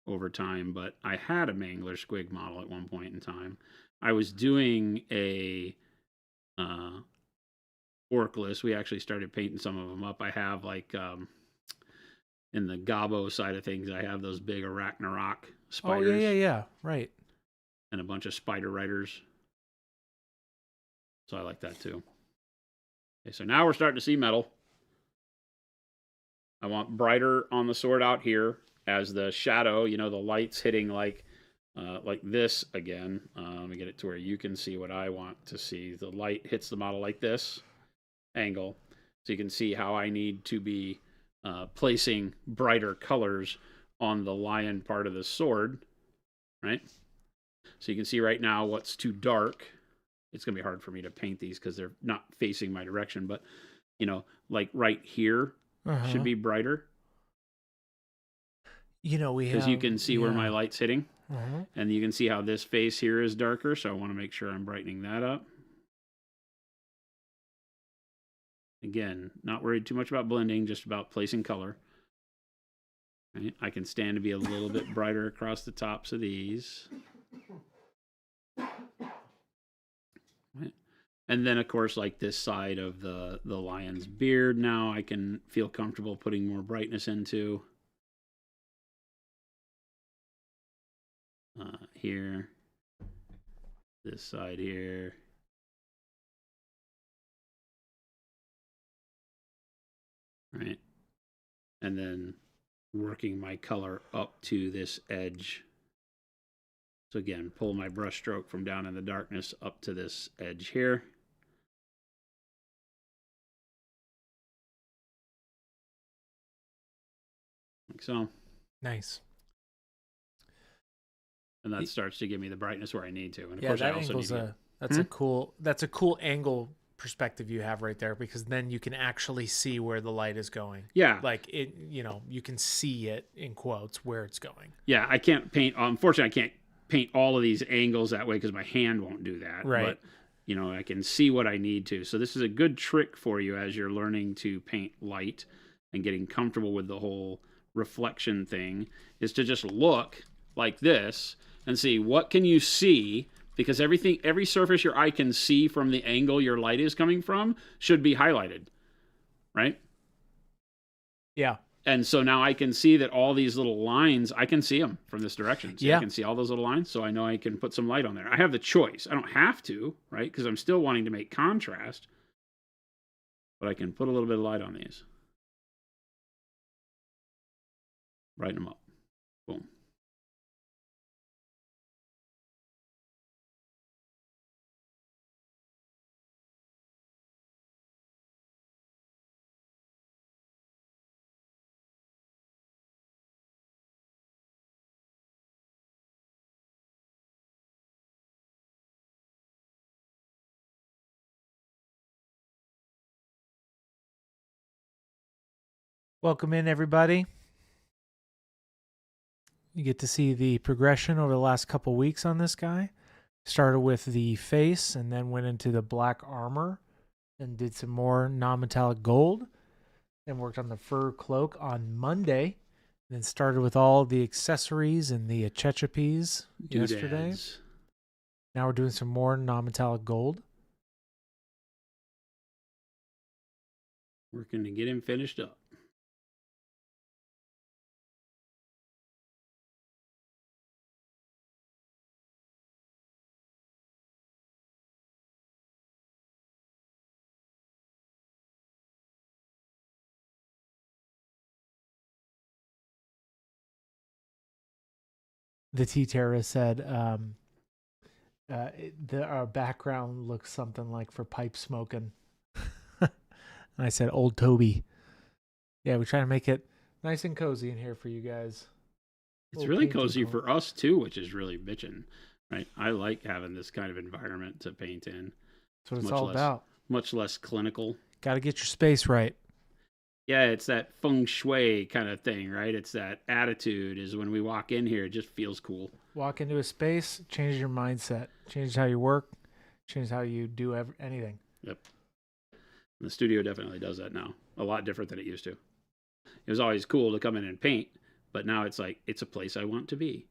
over time, but I had a Mangler squig model at one point in time. I was doing a orcless. We actually started painting some of them up. I have like in the Gobbo side of things, I have those big Arachnarok spiders. Oh, yeah. Right. And a bunch of spider riders. So I like that too. Okay, so now we're starting to see metal. I want brighter on the sword out here as the shadow, the light's hitting like this again. Let me get it to where you can see what I want to see. The light hits the model like this angle. So you can see how I need to be placing brighter colors on the lion part of the sword, right? So you can see right now what's too dark. It's going to be hard for me to paint these because they're not facing my direction, but, like right here should be brighter. Because you can see where my light's hitting. And you can see how this face here is darker, so I want to make sure I'm brightening that up. Again, not worried too much about blending, just about placing color. Right? I can stand to be a little bit brighter across the tops of these. Right? And then, of course, like this side of the lion's beard now, I can feel comfortable putting more brightness into. Here. This side here. Right? And then working my color up to this edge. So again, pull my brush stroke from down in the darkness up to this edge here. Like so. Nice. And that starts to give me the brightness where I need to. And of yeah, course that I also angle's need that's a cool angle perspective you have right there, because then you can actually see where the light is going. Yeah. Like it, you can see it in quotes where it's going. Yeah, I can't paint, unfortunately I can't paint all of these angles that way because my hand won't do that. Right. But, I can see what I need to. So this is a good trick for you as you're learning to paint light and getting comfortable with the whole reflection thing, is to just look like this and see what can you see, because every surface your eye can see from the angle your light is coming from should be highlighted, right? Yeah. And so now I can see that all these little lines, I can see them from this direction. So I can see all those little lines, so I know I can put some light on there. I have the choice. I don't have to, right? Because I'm still wanting to make contrast. But I can put a little bit of light on these. Brighten them up. Boom. Welcome in, everybody. You get to see the progression over the last couple weeks on this guy. Started with the face and then went into the black armor and did some more non-metallic gold. Then worked on the fur cloak on Monday. Then started with all the accessories and the achechapes yesterday. Doodads. Now we're doing some more non-metallic gold. Working to get him finished up. The T-Terra said our background looks something like for pipe smoking. And I said, old Toby. Yeah, we try to make it nice and cozy in here for you guys. It's really cozy for us too, which is really bitching, right? I like having this kind of environment to paint in. That's what it's all about. Much less clinical. Got to get your space right. Yeah, it's that feng shui kind of thing, right? It's that attitude is when we walk in here, it just feels cool. Walk into a space, change your mindset, change how you work, change how you do anything. Yep. And the studio definitely does that now. A lot different than it used to. It was always cool to come in and paint, but now it's like, it's a place I want to be.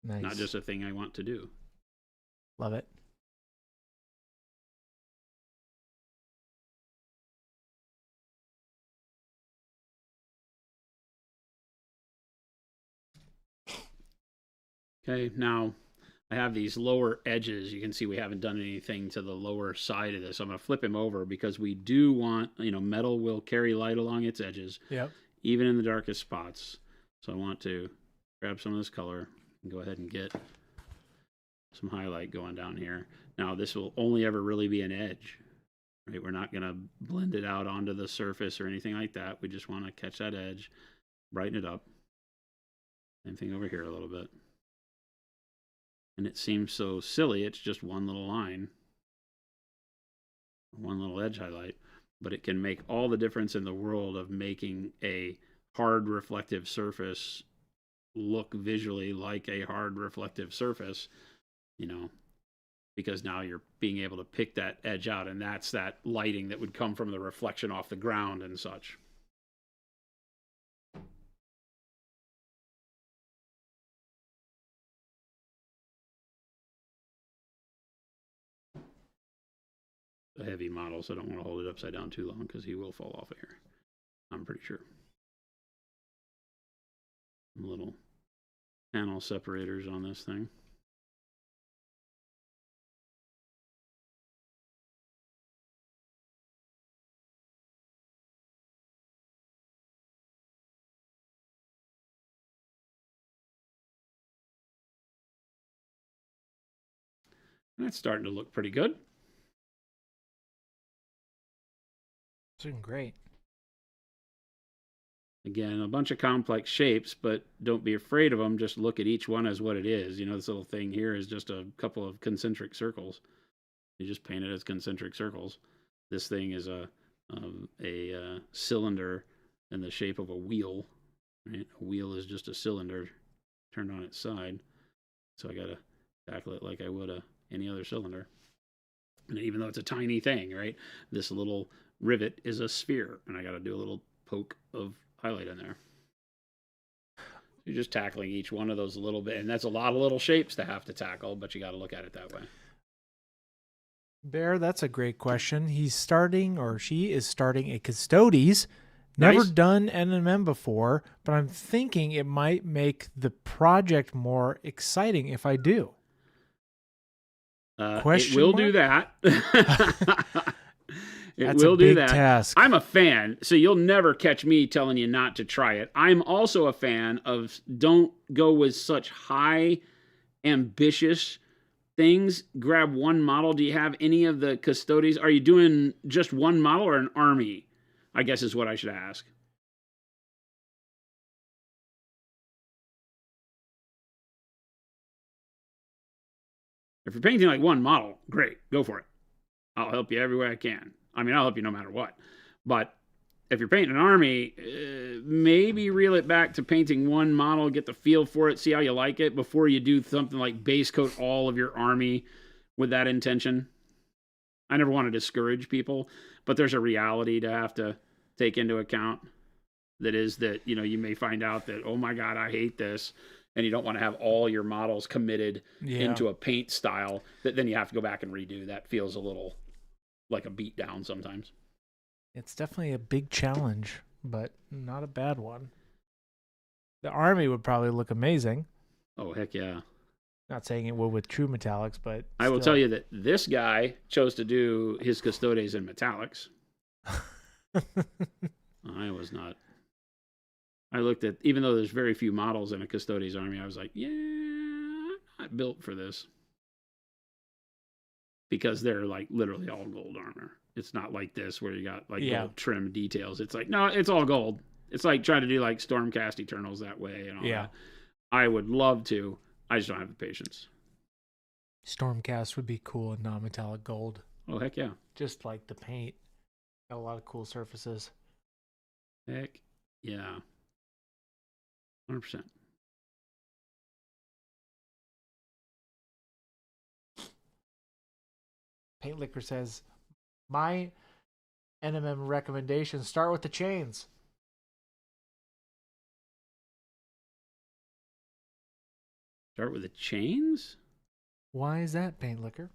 Nice. Not just a thing I want to do. Love it. Okay, now I have these lower edges. You can see we haven't done anything to the lower side of this. I'm going to flip him over because we do want, metal will carry light along its edges. Yep. Even in the darkest spots. So I want to grab some of this color and go ahead and get some highlight going down here. Now this will only ever really be an edge, right? We're not going to blend it out onto the surface or anything like that. We just want to catch that edge, brighten it up. Same thing over here a little bit. And it seems so silly. It's just one little line, one little edge highlight, but it can make all the difference in the world of making a hard reflective surface look visually like a hard reflective surface, because now you're being able to pick that edge out, and that's that lighting that would come from the reflection off the ground and such. A heavy model, so I don't want to hold it upside down too long because he will fall off of here. I'm pretty sure. Little panel separators on this thing. And that's starting to look pretty good. It's doing great. Again, a bunch of complex shapes, but don't be afraid of them. Just look at each one as what it is. This little thing here is just a couple of concentric circles. You just paint it as concentric circles. This thing is a cylinder in the shape of a wheel. Right? A wheel is just a cylinder turned on its side. So I got to tackle it like I would any other cylinder. And even though it's a tiny thing, right? This little rivet is a sphere, and I got to do a little poke of highlight in there. You're just tackling each one of those a little bit, and that's a lot of little shapes to have to tackle, but you got to look at it that way. Bear, that's a great question. He's starting, or she is starting, a Custodes. Never done NMM before, but I'm thinking it might make the project more exciting if I do. It will do that. That's will a big do that. Task. I'm a fan, so you'll never catch me telling you not to try it. I'm also a fan of don't go with such high, ambitious things. Grab one model. Do you have any of the Custodes? Are you doing just one model or an army? I guess is what I should ask. If you're painting like one model, great, go for it. I'll help you every way I can. I mean, I'll help you no matter what. But if you're painting an army, maybe reel it back to painting one model, get the feel for it, see how you like it before you do something like base coat all of your army with that intention. I never want to discourage people, but there's a reality to have to take into account. that is that, you know, you may find out that, oh my God, I hate this. And you don't want to have all your models committed Yeah. into a paint style that then you have to go back and redo. That feels a little like a beat down sometimes. It's definitely a big challenge, but not a bad one. The army would probably look amazing. Oh, heck yeah. Not saying it would with true metallics, but I will tell still. you that this guy chose to do his custodes in metallics. I was not. I looked at, even though there's very few models in a custodes army, I was like, yeah, I'm not built for this. Because they're like literally all gold armor. It's not like this where you got like Yeah. gold trim details. It's like, no, it's all gold. It's like trying to do like Stormcast Eternals that way and all Yeah. that. I would love to. I just don't have the patience. Stormcast would be cool in non-metallic gold. Oh, heck yeah. Just like the paint. Got a lot of cool surfaces. Heck yeah. 100%. Paint Liquor says, my NMM recommendations start with the chains. Start with the chains? Why is that, Paint Liquor?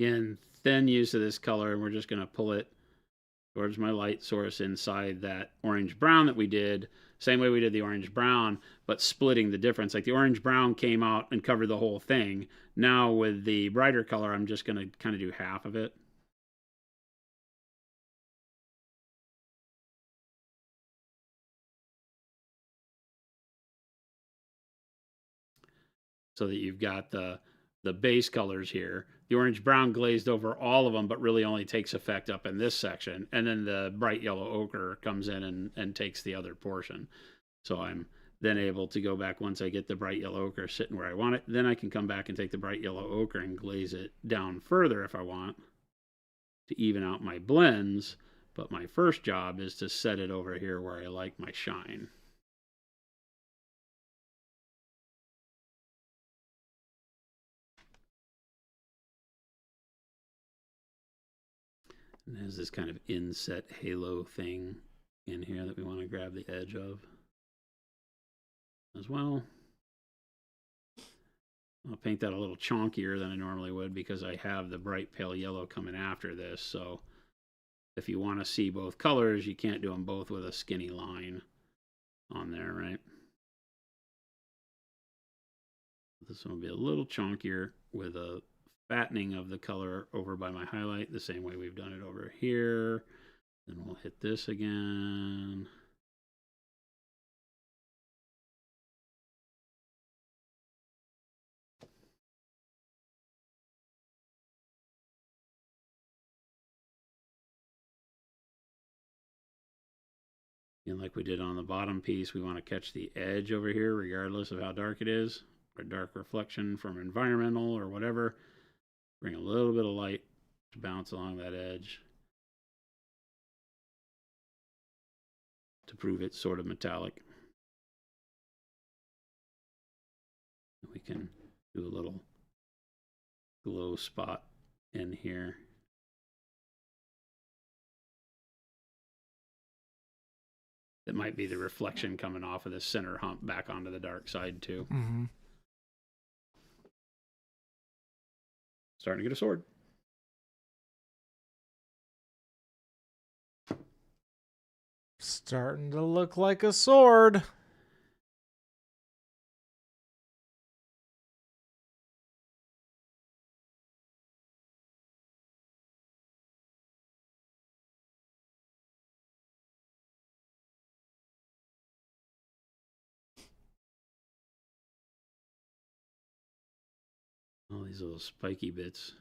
Again, thin use of this color, and we're just going to pull it towards my light source inside that orange brown that we did. Same way we did the orange brown, but splitting the difference. Like the orange brown came out and covered the whole thing. Now with the brighter color, I'm just going to kind of do half of it. So that you've got the base colors here. The orange brown glazed over all of them, but really only takes effect up in this section. And then the bright yellow ochre comes in and takes the other portion. So I'm then able to go back once I get the bright yellow ochre sitting where I want it. Then I can come back and take the bright yellow ochre and glaze it down further if I want to even out my blends. But my first job is to set it over here where I like my shine. And there's this kind of inset halo thing in here that we want to grab the edge of as well. I'll paint that a little chonkier than I normally would because I have the bright pale yellow coming after this. So if you want to see both colors, you can't do them both with a skinny line on there, right? This one will be a little chonkier with a fattening of the color over by my highlight, the same way we've done it over here. Then we'll hit this again. And like we did on the bottom piece, we want to catch the edge over here, regardless of how dark it is, or dark reflection from environmental or whatever. Bring a little bit of light to bounce along that edge to prove it's sort of metallic. We can do a little glow spot in here. That might be the reflection coming off of the center hump back onto the dark side too. Mm-hmm. Starting to get a sword. Starting to look like a sword. All these little spiky bits.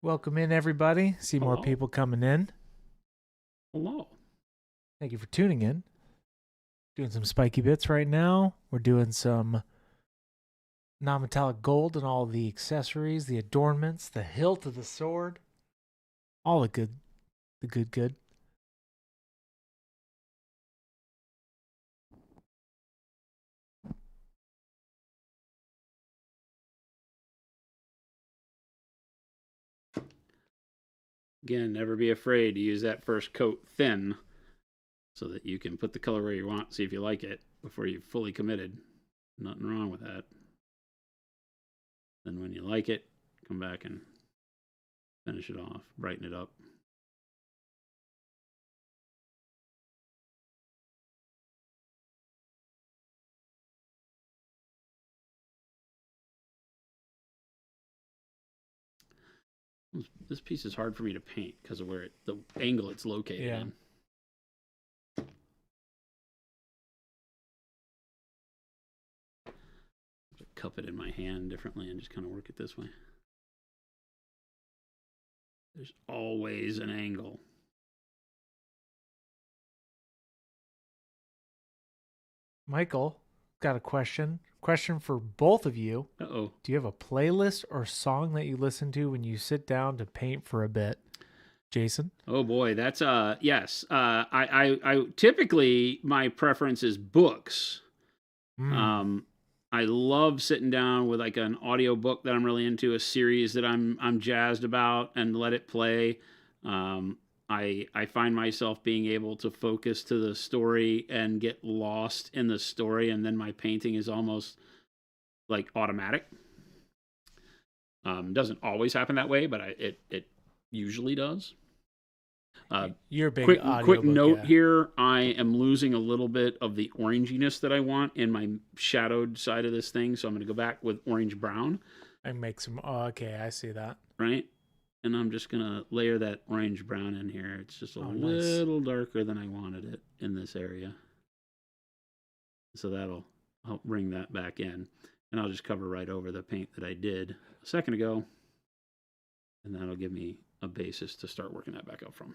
Welcome in, everybody. See more Hello. people coming in. Hello. Thank you for tuning in. Doing some spiky bits right now. We're doing some non-metallic gold and all the accessories, the adornments, the hilt of the sword, all the good. Again, never be afraid to use that first coat thin so that you can put the color where you want, see if you like it before you've fully committed. Nothing wrong with that. Then when you like it, come back and finish it off, brighten it up. This piece is hard for me to paint because of the angle it's located in. Cup it in my hand differently and just kind of work it this way. There's always an angle. Michael, got a question. Question for both of you. Uh-oh. Do you have a playlist or song that you listen to when you sit down to paint for a bit? Jason? Oh boy, that's yes. I typically my preference is books. I love sitting down with like an audio book that I'm really into, a series that I'm jazzed about, and let it play. I find myself being able to focus to the story and get lost in the story, and then my painting is almost like automatic. Doesn't always happen that way, but it usually does. You're a big quick note here. I am losing a little bit of the oranginess that I want in my shadowed side of this thing, so I'm going to go back with orange brown. I make some. Oh, okay, I see that. Right, and I'm just going to layer that orange brown in here. It's just a little darker than I wanted it in this area, so that'll help bring that back in. And I'll just cover right over the paint that I did a second ago, and that'll give me a basis to start working that back up from.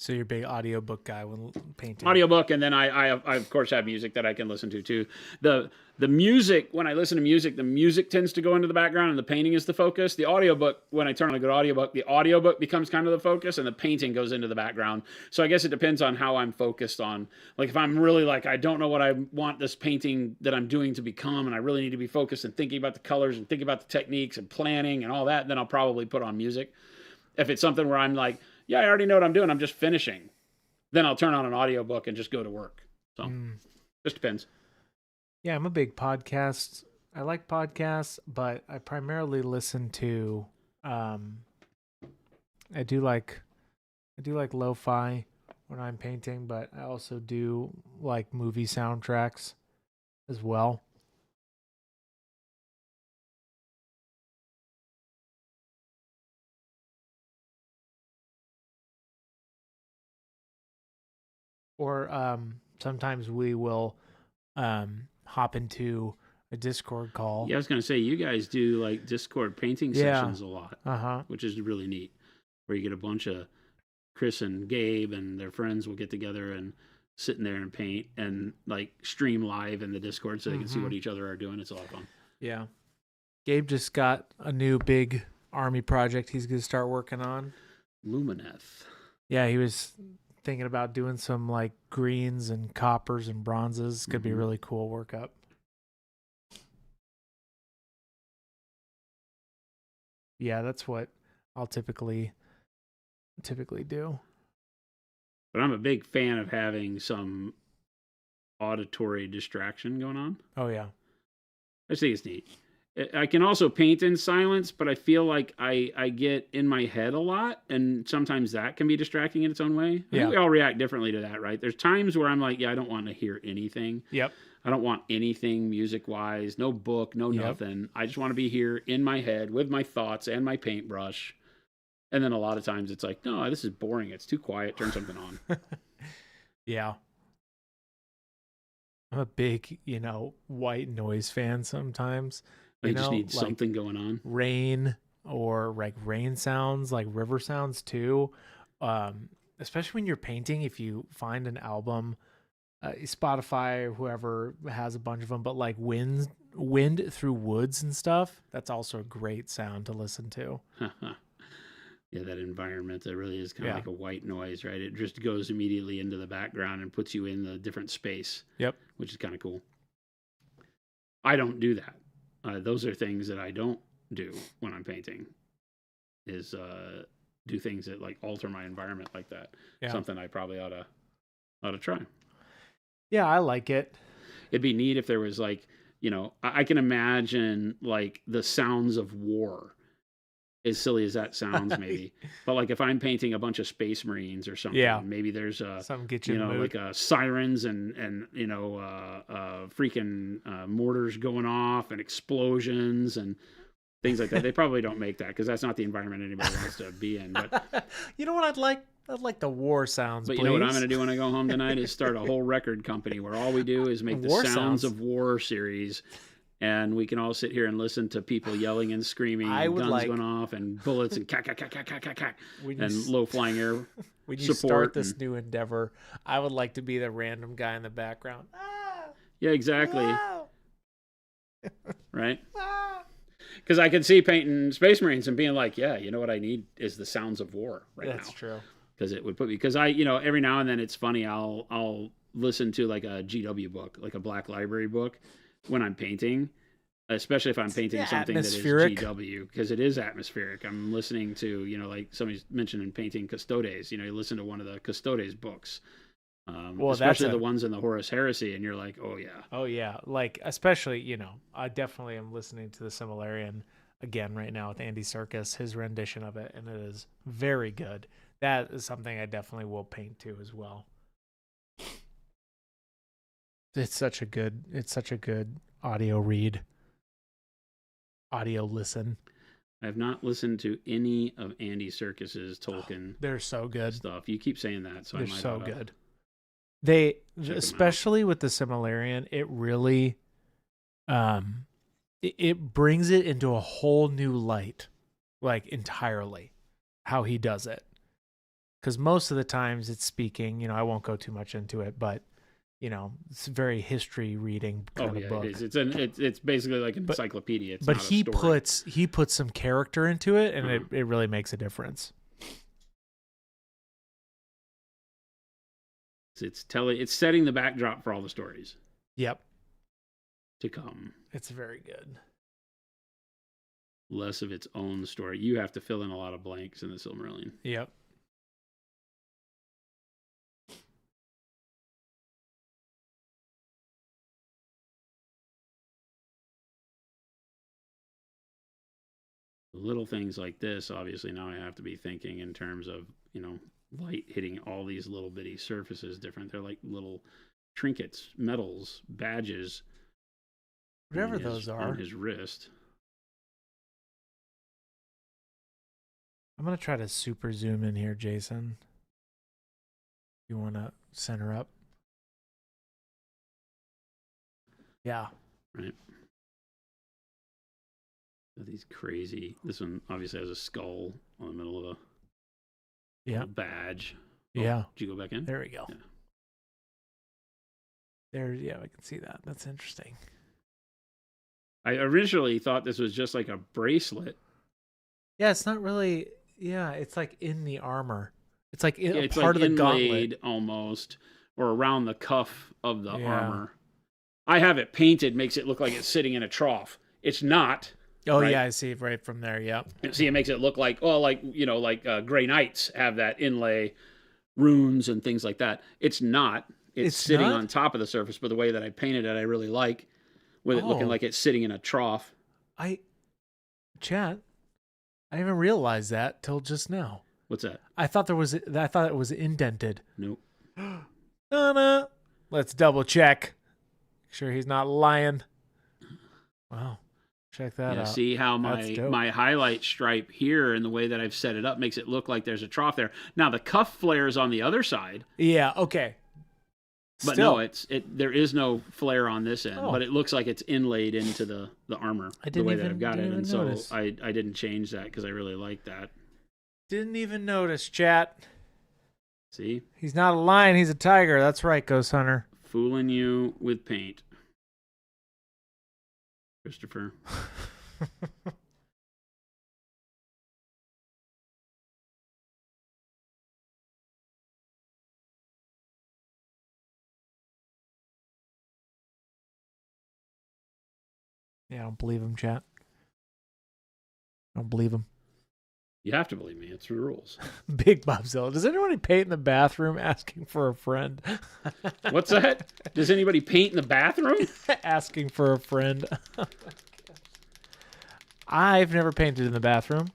So you're a big audiobook guy when painting. Audiobook, and then I of course have music that I can listen to too. The music, when I listen to music, the music tends to go into the background and the painting is the focus. The audiobook, when I turn on a good audiobook, the audiobook becomes kind of the focus and the painting goes into the background. So I guess it depends on how I'm focused on. Like if I'm really like, I don't know what I want this painting that I'm doing to become, and I really need to be focused and thinking about the colors and thinking about the techniques and planning and all that, then I'll probably put on music. If it's something where I'm like, yeah, I already know what I'm doing, I'm just finishing, then I'll turn on an audiobook and just go to work. So just depends. Yeah, I'm a big podcast. I like podcasts, but I primarily listen to I do like lo-fi when I'm painting, but I also do like movie soundtracks as well. Or sometimes we will hop into a Discord call. Yeah, I was going to say, you guys do like Discord painting sessions a lot, which is really neat, where you get a bunch of Chris and Gabe and their friends will get together and sit in there and paint and like stream live in the Discord so they can see what each other are doing. It's a lot of fun. Yeah. Gabe just got a new big army project he's going to start working on. Lumineth. Yeah, he was thinking about doing some like greens and coppers and bronzes. It's going to be a really cool workup. Yeah, that's what I'll typically do. But I'm a big fan of having some auditory distraction going on. Oh, yeah. I just think it's neat. I can also paint in silence, but I feel like I get in my head a lot, and sometimes that can be distracting in its own way. I think we all react differently to that, right? There's times where I'm like, yeah, I don't want to hear anything. Yep. I don't want anything music-wise, no book, no nothing. I just want to be here in my head with my thoughts and my paintbrush. And then a lot of times it's like, no, this is boring. It's too quiet. Turn something on. Yeah. I'm a big, white noise fan sometimes. I just need something going on. Rain or like rain sounds, like river sounds too. Especially when you're painting, if you find an album, Spotify or whoever has a bunch of them, but like wind through woods and stuff, that's also a great sound to listen to. Yeah, that environment that really is kind of Yeah. like a white noise, right? It just goes immediately into the background and puts you in the different space, Yep. which is kind of cool. I don't do that. Those are things that I don't do when I'm painting. Is do things that like alter my environment like that. Yeah. Something I probably ought to try. Yeah, I like it. It'd be neat if there was like, I can imagine like the sounds of war, as silly as that sounds, maybe. But like if I'm painting a bunch of space marines or something, Yeah. maybe there's Something get you in the mood. like sirens and freaking mortars going off and explosions and things like that. They probably don't make that because that's not the environment anybody wants to be in. But You know what I'd like? I'd like the war sounds. But please. you know what I'm going to do when I go home tonight is start a whole record company where all we do is make the War Sounds sounds. of War series, and we can all sit here and listen to people yelling and screaming, and guns going off, and bullets and cack, cack, cack, cack, cack, cack, cack, and low flying air when you support. start this new endeavor, I would like to be the random guy in the background. Yeah, exactly. Right? Because I can see painting Space Marines and being like, yeah, you know what I need is the sounds of war right now. That's true. Because it would put me, because I, every now and then it's funny, I'll listen to like a GW book, like a Black Library book when I'm painting, especially if I'm painting something that is GW, because it is atmospheric. I'm listening to, like somebody's mentioned in painting Custodes, you listen to one of the Custodes books, especially the ones in the Horus Heresy, and you're like, oh yeah. Oh yeah, like especially, I definitely am listening to the Similarian again right now with Andy Serkis, his rendition of it, and it is very good. That is something I definitely will paint to as well. It's such a good audio read, audio listen. I have not listened to any of Andy Serkis's Tolkien. They're so good stuff. You keep saying that, so they're I might so good. They, especially with the Similarian, it really, it brings it into a whole new light, like entirely, how he does it. Because most of the times it's speaking, I won't go too much into it, but it's very history reading kind of book. It is. It's basically like an encyclopedia. It's but not he a story. he puts some character into it, and it really makes a difference. It's setting the backdrop for all the stories. Yep. To come. It's very good. Less of its own story. You have to fill in a lot of blanks in the Silmarillion. Yep. Little things like this, obviously, now I have to be thinking in terms of, light hitting all these little bitty surfaces different. They're like little trinkets, medals, badges. Whatever those are. On his wrist. I'm going to try to super zoom in here, Jason. You want to center up? Yeah. Right. These crazy. This one obviously has a skull on the middle of a badge. Oh, yeah. Did you go back in? There we go. Yeah. There, yeah, I can see that. That's interesting. I originally thought this was just like a bracelet. Yeah, it's not really. Yeah, it's like in the armor. It's like it's part like of the gauntlet almost, or around the cuff of the armor. I have it painted, makes it look like it's sitting in a trough. It's not. Oh, right? Yeah, I see right from there. Yeah. See, it makes it look like, Grey Knights have that inlay, runes and things like that. It's not. It's sitting on top of the surface, but the way that I painted it, I really like, with it looking like it's sitting in a trough. Chat, I didn't even realize that till just now. What's that? I thought it was indented. Nope. Let's double check. Make sure he's not lying. Wow. Check that out. See how my highlight stripe here and the way that I've set it up makes it look like there's a trough there. Now the cuff flare is on the other side. Yeah, okay. But no, Still, there is no flare on this end, oh, but it looks like it's inlaid into the armor I the didn't way that I've even got didn't it, even and so notice. I didn't change that because I really like that. Didn't even notice, chat. See, He's not a lion, he's a tiger. That's right, Ghost Hunter. fooling you with paint, Christopher. Yeah, I don't believe him, chat. I don't believe him. You have to believe me; it's the rules. Big Bobzilla. Does anybody paint in the bathroom asking for a friend? What's that? Does anybody paint in the bathroom? Asking for a friend. I've never painted in the bathroom,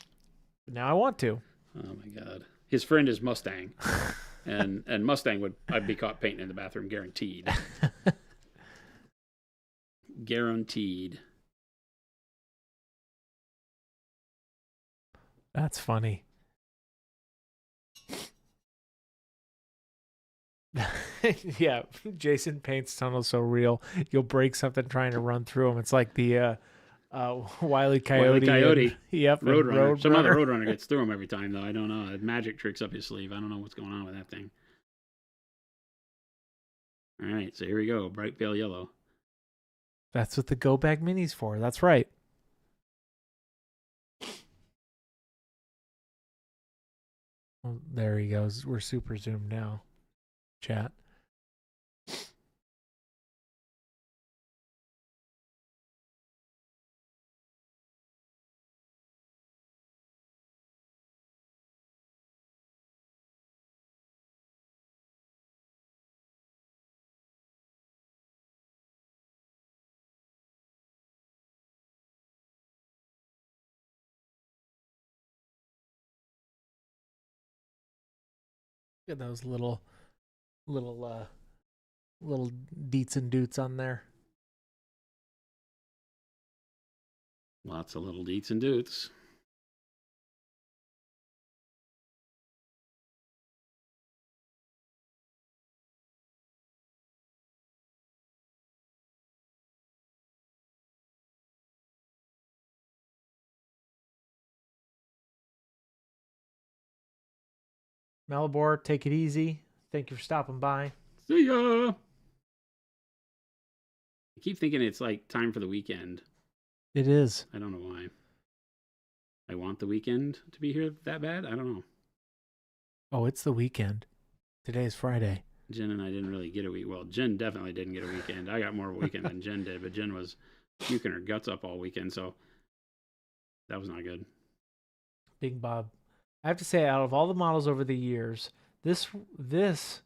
but now I want to. Oh my god! His friend is Mustang, and Mustang I'd be caught painting in the bathroom, guaranteed. Guaranteed. That's funny. Yeah, Jason paints tunnels so real. You'll break something trying to run through them. It's like the Wile E. Coyote. And, yep, and Roadrunner. Some other Roadrunner. Roadrunner gets through him every time, though. I don't know. Magic tricks up his sleeve. I don't know what's going on with that thing. All right, so here we go. Bright pale yellow. That's what the Go Bag Mini's for. That's right. Well, there he goes. We're super zoomed now. Chat. Look at those little deets and doots on there. Lots of little deets and doots. Malibor, take it easy. Thank you for stopping by. See ya! I keep thinking it's like time for the weekend. It is. I don't know why. I want the weekend to be here that bad? I don't know. Oh, it's the weekend. Today is Friday. Jen and I didn't really get a week. Well, Jen definitely didn't get a weekend. I got more of a weekend than Jen did, but Jen was puking her guts up all weekend, so that was not good. Big Bob. I have to say, out of all the models over the years, this is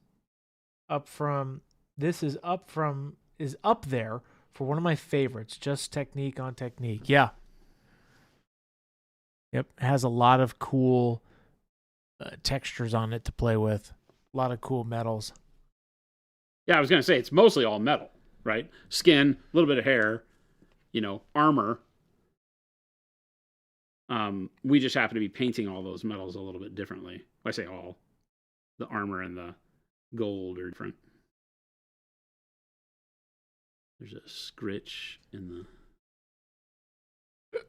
up there for one of my favorites. Just technique on technique. Yeah. Yep. It has a lot of cool textures on it to play with. A lot of cool metals. Yeah, I was going to say, it's mostly all metal, right? Skin, a little bit of hair, armor. We just happen to be painting all those metals a little bit differently. I say all. The armor and the gold are different. There's a scritch in the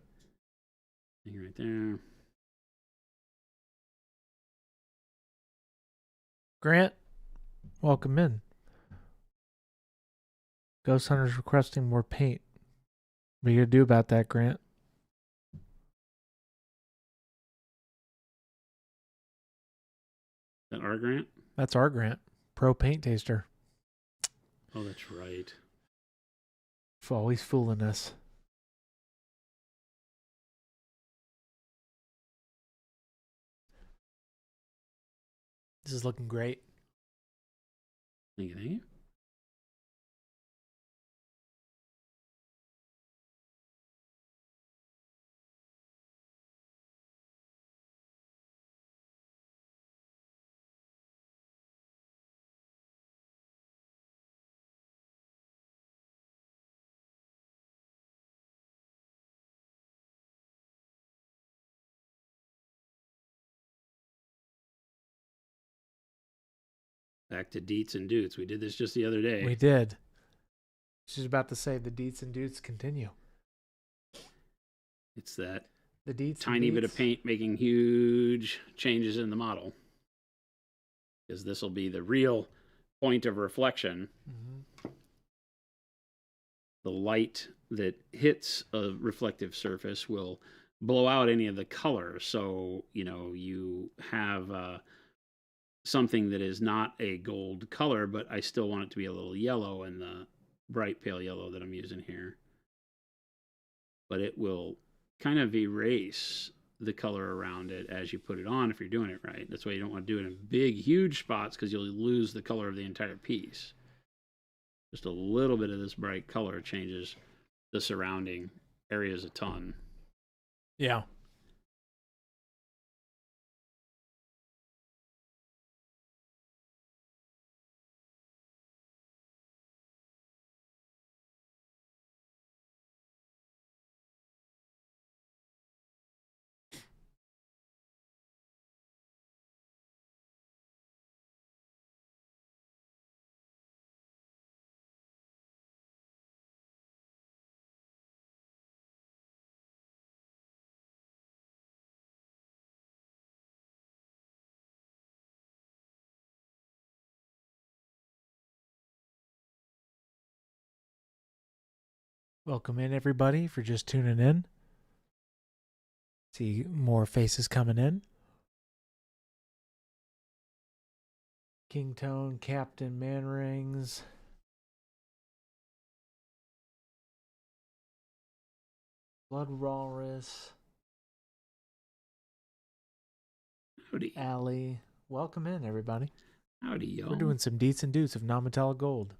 thing right there. Grant, welcome in. Ghost Hunter's requesting more paint. What are you going to do about that, Grant? That our Grant? That's our Grant. Pro paint taster. Oh, that's right. For always fooling us. This is looking great. Thank you. Back to deets and doots. We did this just the other day. We did. She's about to say the deets and doots continue. It's that the deets tiny bit of paint making huge changes in the model. Because this will be the real point of reflection. Mm-hmm. The light that hits a reflective surface will blow out any of the color. So, you have something that is not a gold color, but I still want it to be a little yellow in the bright pale yellow that I'm using here. But it will kind of erase the color around it as you put it on if you're doing it right. That's why you don't want to do it in big, huge spots because you'll lose the color of the entire piece. Just a little bit of this bright color changes the surrounding areas a ton. Yeah. Welcome in, everybody, for just tuning in. See more faces coming in. King Tone, Captain Manrings. Blood Walrus. Howdy. Allie. Welcome in, everybody. Howdy, y'all. We're doing some deets and doots of non-metallic gold.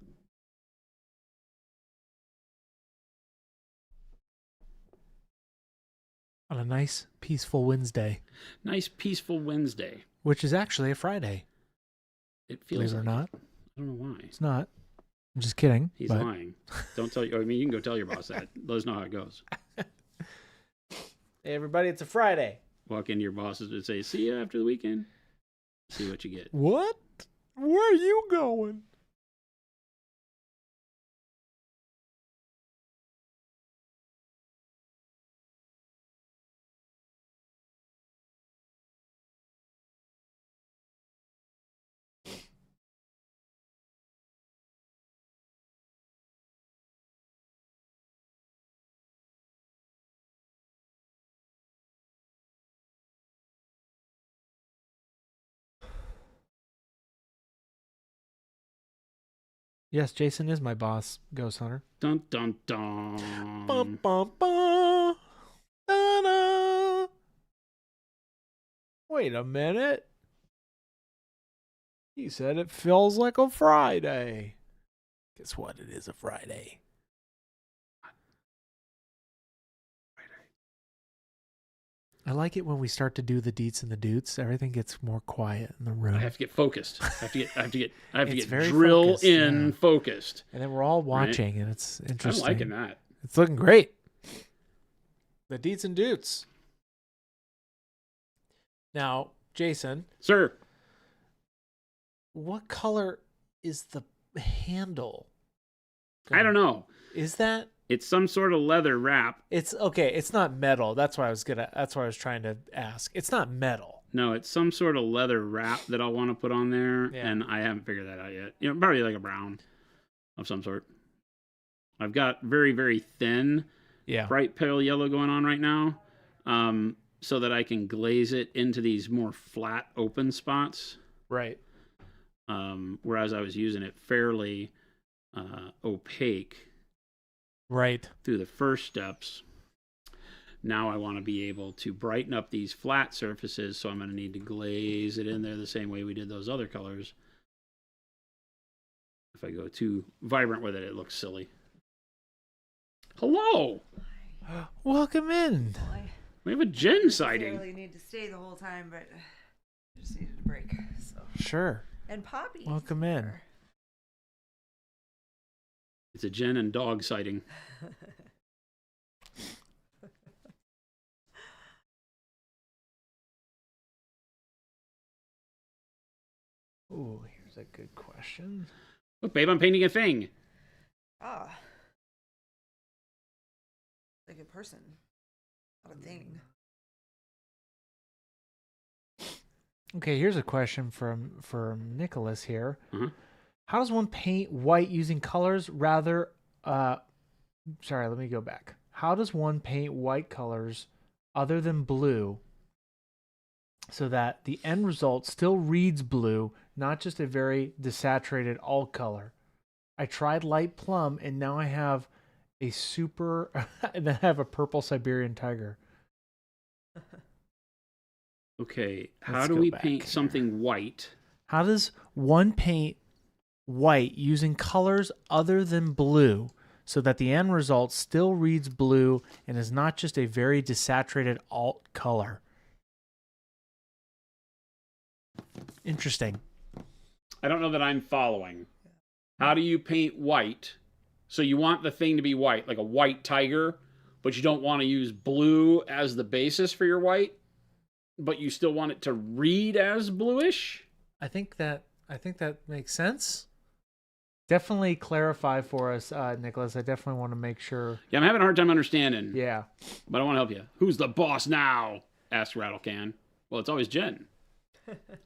On a nice, peaceful Wednesday. Nice, peaceful Wednesday. Which is actually a Friday. It feels Believe it or not. I don't know why. It's not. I'm just kidding. He's lying. Don't tell you. I mean, you can go tell your boss that. Let us know how it goes. Hey, everybody, it's a Friday. Walk into your bosses and say, see you after the weekend. See what you get. What? Where are you going? Yes, Jason is my boss, Ghost Hunter. Dun, dun, dun. Bum, bum, bum. Da-da. Wait a minute. He said it feels like a Friday. Guess what? It is a Friday. I like it when we start to do the deets and the doots. Everything gets more quiet in the room. I have to get focused. I have to get drill focused, in focused. And then we're all watching, right? And it's interesting. I'm liking that. It's looking great. The deets and doots. Now, Jason. Sir. What color is the handle? I don't know. Is that? It's some sort of leather wrap. It's okay. It's not metal. That's what I was trying to ask. It's not metal. No, it's some sort of leather wrap that I'll want to put on there, and I haven't figured that out yet. Probably like a brown of some sort. I've got very, very thin, bright pale yellow going on right now, so that I can glaze it into these more flat, open spots. Right. Whereas I was using it fairly opaque. Right. Through the first steps. Now I want to be able to brighten up these flat surfaces, so I'm going to need to glaze it in there the same way we did those other colors. If I go too vibrant with it, it looks silly. Hello! Welcome in. We have a Jen sighting. I really need to stay the whole time, but I just needed a break. So. Sure. And Poppy. Welcome in. It's a Jen and dog sighting. Ooh, here's That's a good question. Look, babe, I'm painting a thing. Ah. Like a person. Not a thing. Okay, here's a question from Nicholas here. Uh-huh. How does one paint white using colors rather sorry, let me go back. How does one paint white colors other than blue so that the end result still reads blue, not just a very desaturated alt color? I tried light plum and now I have a super and then I have a purple Siberian tiger. Okay, how Let's do go we back paint here. something white? How does one paint white using colors other than blue so that the end result still reads blue and is not just a very desaturated alt color? Interesting. I don't know that I'm following. How do you paint white? So you want the thing to be white, like a white tiger, but you don't want to use blue as the basis for your white, but you still want it to read as bluish? I think that makes sense. Definitely clarify for us, Nicholas. I definitely want to make sure. Yeah, I'm having a hard time understanding. Yeah. But I want to help you. Who's the boss now? Asked Rattlecan. Well, it's always Jen.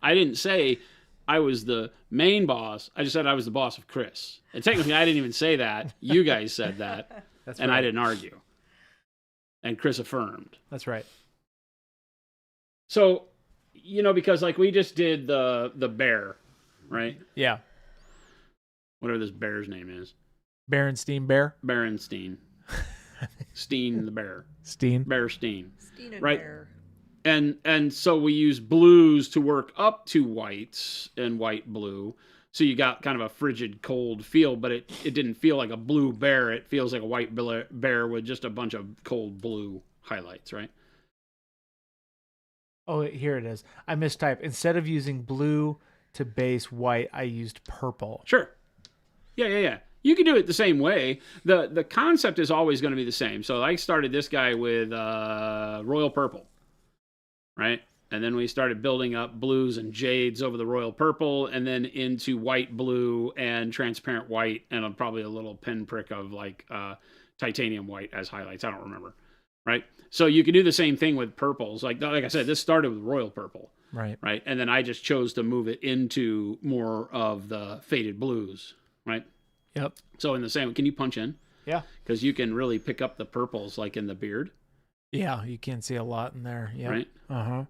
I didn't say I was the main boss. I just said I was the boss of Chris. And technically, I didn't even say that. You guys said that. That's and right. I didn't argue. And Chris affirmed. That's right. So, because like we just did the bear, right? Yeah. Whatever this bear's name is. Berenstein Bear? Berenstein. Steen the bear. Steen. Bearstein. Steen and Right. Bear. And so we use blues to work up to whites and white blue. So you got kind of a frigid, cold feel, but it didn't feel like a blue bear. It feels like a white bear with just a bunch of cold blue highlights, right? Oh, here it is. I mistyped. Instead of using blue to base white, I used purple. Sure. Yeah. You can do it the same way. The concept is always going to be the same. So I started this guy with royal purple, right? And then we started building up blues and jades over the royal purple, and then into white blue and transparent white, and probably a little pinprick of like titanium white as highlights. I don't remember, right? So you can do the same thing with purples. Like I said, this started with royal purple, right? And then I just chose to move it into more of the faded blues, right? Yep. So in the same, can you punch in? Yeah. Because you can really pick up the purples like in the beard. Yeah, you can see a lot in there. Yeah. Right. Uh-huh.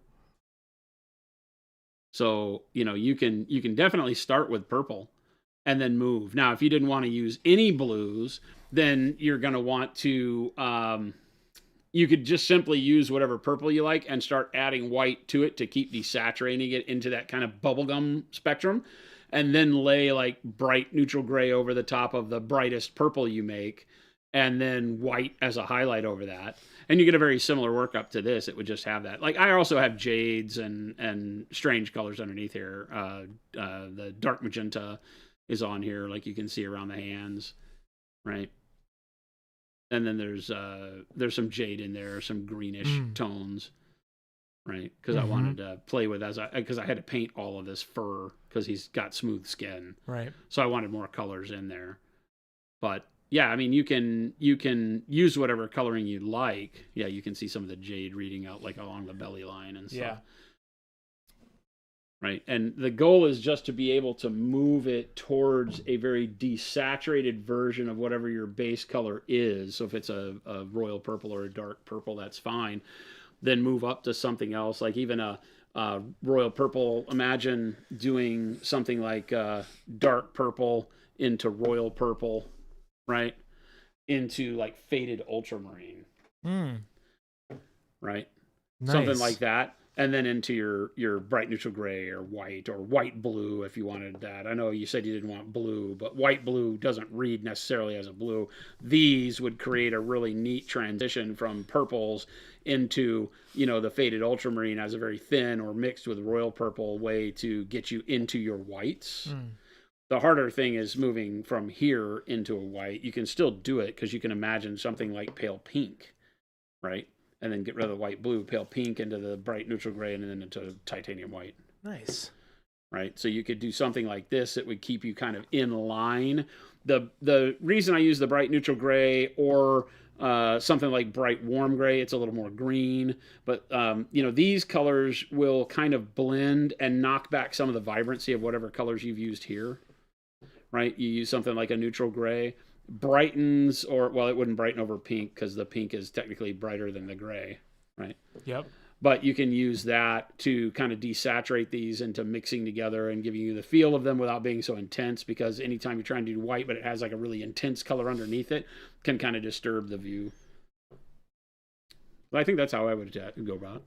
So, you can definitely start with purple and then move. Now, if you didn't want to use any blues, then you're going to want to, you could just simply use whatever purple you like and start adding white to it to keep desaturating it into that kind of bubblegum spectrum. And then lay like bright neutral gray over the top of the brightest purple you make, and then white as a highlight over that. And you get a very similar workup to this. It would just have that. Like I also have jades and strange colors underneath here. The dark magenta is on here, like you can see around the hands, right? And then there's some jade in there, some greenish tones, right? Because I wanted to play with because I had to paint all of this fur because he's got smooth skin, right? So I wanted more colors in there. But yeah, I mean, you can use whatever coloring you like. Yeah, you can see some of the jade reading out like along the belly line and stuff. Yeah. Right. And the goal is just to be able to move it towards a very desaturated version of whatever your base color is. So if it's a royal purple or a dark purple, that's fine. Then move up to something else, like even a royal purple. Imagine doing something like dark purple into royal purple, right? Into like faded ultramarine, right? Nice. Something like that. And then into your bright neutral gray or white blue if you wanted that. I know you said you didn't want blue, but white blue doesn't read necessarily as a blue. These would create a really neat transition from purples into, the faded ultramarine as a very thin or mixed with royal purple way to get you into your whites. The harder thing is moving from here into a white. You can still do it because you can imagine something like pale pink, right? And then get rid of the white blue, pale pink into the bright neutral gray, and then into titanium white. Nice. right? So you could do something like this that would keep you kind of in line. The reason I use the bright neutral gray or something like bright warm gray, it's a little more green, but these colors will kind of blend and knock back some of the vibrancy of whatever colors you've used here, right? You use something like a neutral gray, brightens, or well, it wouldn't brighten over pink because the pink is technically brighter than the gray, right? Yep. But you can use that to kind of desaturate these into mixing together and giving you the feel of them without being so intense, because anytime you're trying to do white but it has like a really intense color underneath it, can kind of disturb the view. But I think that's how I would go about it.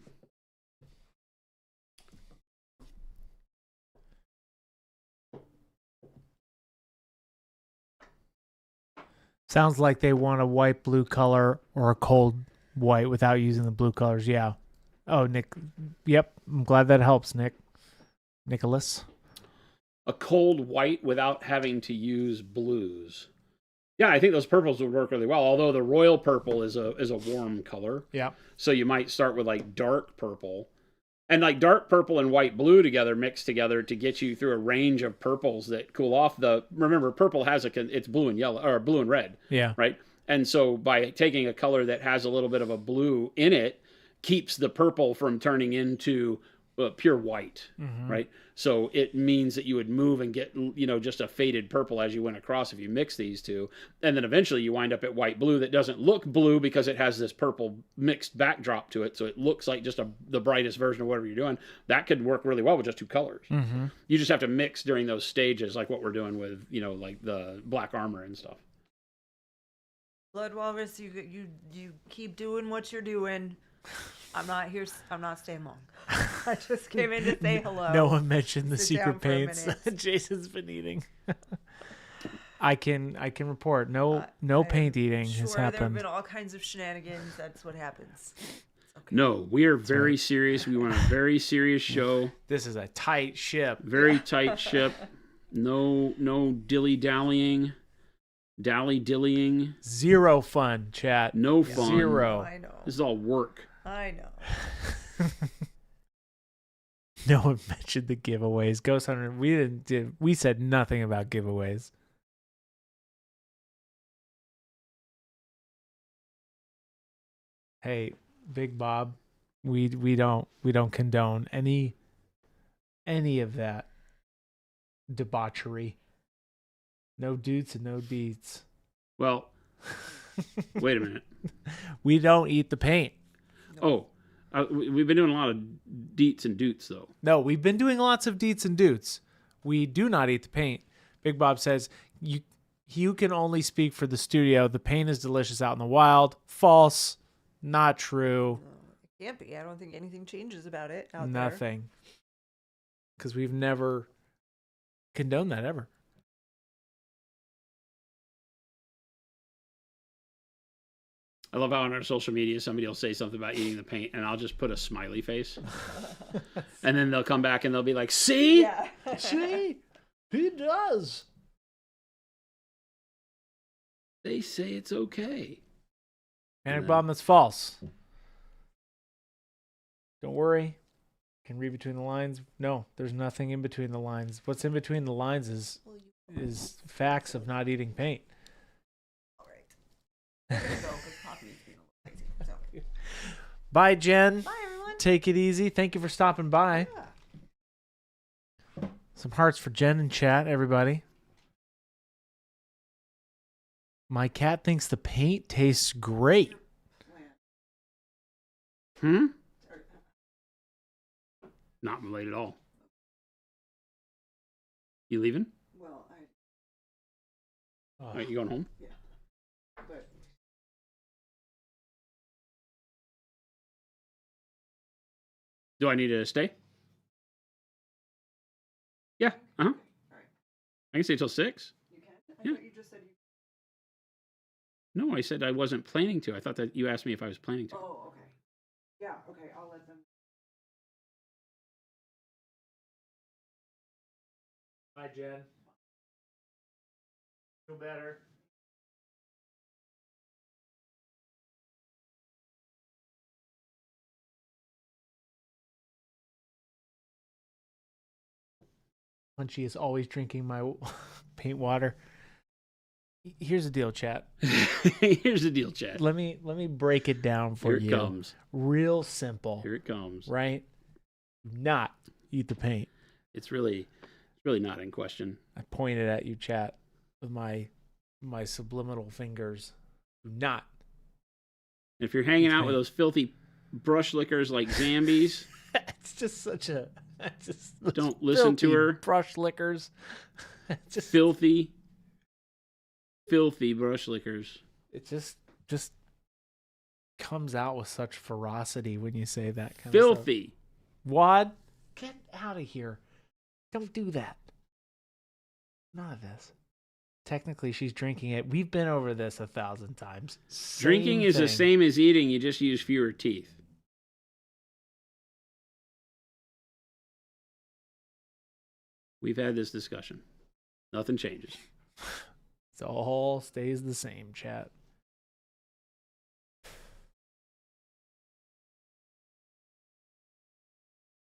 Sounds like they want a white blue color or a cold white without using the blue colors. Yeah. Oh, Nick. Yep. I'm glad that helps, Nicholas. A cold white without having to use blues. Yeah, I think those purples would work really well. Although the royal purple is a warm color. Yeah. So you might start with like dark purple. And like dark purple and white blue together, mixed together to get you through a range of purples that cool off remember, purple has it's blue and yellow, or blue and red. Yeah. Right. And so by taking a color that has a little bit of a blue in it, keeps the purple from turning into pure white. Mm-hmm. Right. So it means that you would move and get, just a faded purple as you went across if you mix these two. And then eventually you wind up at white blue that doesn't look blue because it has this purple mixed backdrop to it. So it looks like just the brightest version of whatever you're doing. That could work really well with just two colors. Mm-hmm. You just have to mix during those stages, like what we're doing with, like the black armor and stuff. Blood Walrus, you keep doing what you're doing. I'm not here. I'm not staying long. I just came in to say hello. No one mentioned the Sit secret down for a paints minute. Jason's been eating. I can report no I'm paint eating sure has there have happened. been all kinds of shenanigans. That's what happens. Okay. No, we are very serious. We want a very serious show. This is a tight ship. Very tight ship. No dilly-dallying. Dally-dillying. Zero fun, chat. No fun. Zero. I know. This is all work. I know. No one mentioned the giveaways. Ghost Hunter, we said nothing about giveaways. Hey, Big Bob, we don't condone any of that debauchery. No dudes and no deeds. Well, wait a minute. We don't eat the paint. Oh, we've been doing a lot of deets and doots, though. No, we've been doing lots of deets and doots. We do not eat the paint. Big Bob says, you can only speak for the studio. The paint is delicious out in the wild. False. Not true. It can't be. I don't think anything changes about it out Nothing. Because we've never condoned that ever. I love how on our social media somebody will say something about eating the paint, and I'll just put a smiley face. And then they'll come back and they'll be like, see? Yeah. See? He does. They say it's okay. Panic Bomb, that's false. Don't worry. Can read between the lines. No, there's nothing in between the lines. What's in between the lines is facts of not eating paint. All right. There you go, 'cause Poppy is being a little crazy. So. Bye, Jen. Bye, everyone. Take it easy. Thank you for stopping by. Yeah. Some hearts for Jen in chat, everybody. My cat thinks the paint tastes great. Not related at all. You leaving? Well, All right, you going home? yeah. But Do I need to stay? Yeah. Uh-huh. all right. I can stay till 6. You can? Yeah. Thought you just said you. No, I said I wasn't planning to. I thought that you asked me if I was planning to. Oh, okay. Yeah, okay. I'll let them. Bye, Jen. Feel better. Punchy is always drinking my paint water. Here's the deal, chat. Here's the deal, chat. Let me break it down for you. Here it comes. Real simple. Here it comes. Right? Not eat the paint. It's really not in question. I pointed at you, chat, with my subliminal fingers. Do not. If you're hanging out with those filthy brush lickers like Zambies, it's just such a. Don't listen to her. Brush lickers. Just filthy brush lickers. It just comes out with such ferocity when you say that kind filthy. Of stuff. What? Get out of here. Don't do that. None of this. Technically, she's drinking it. We've been over this 1,000 times. Drinking is the same as eating. You just use fewer teeth. We've had this discussion. Nothing changes. It all stays the same, chat.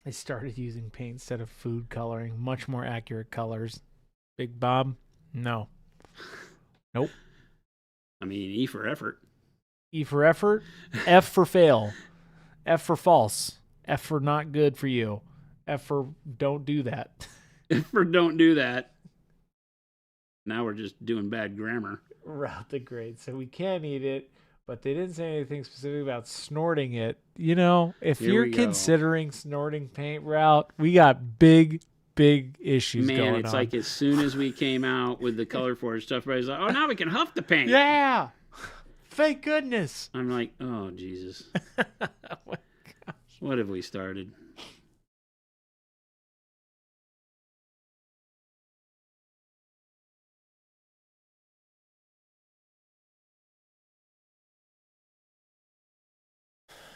I started using paint instead of food coloring. Much more accurate colors. Big Bob? No. Nope. I mean, E for effort. E for effort. F for fail. F for false. F for not good for you. F for don't do that. F for don't do that. Now we're just doing bad grammar. Route the grade. So we can eat it, but they didn't say anything specific about snorting it. You know, if you're considering snorting paint, route, we got big issues going on. Man, it's like as soon as we came out with the Color Forge stuff, everybody's like, oh, now we can huff the paint. Yeah. Thank goodness. I'm like, oh, Jesus. Oh my gosh. What have we started?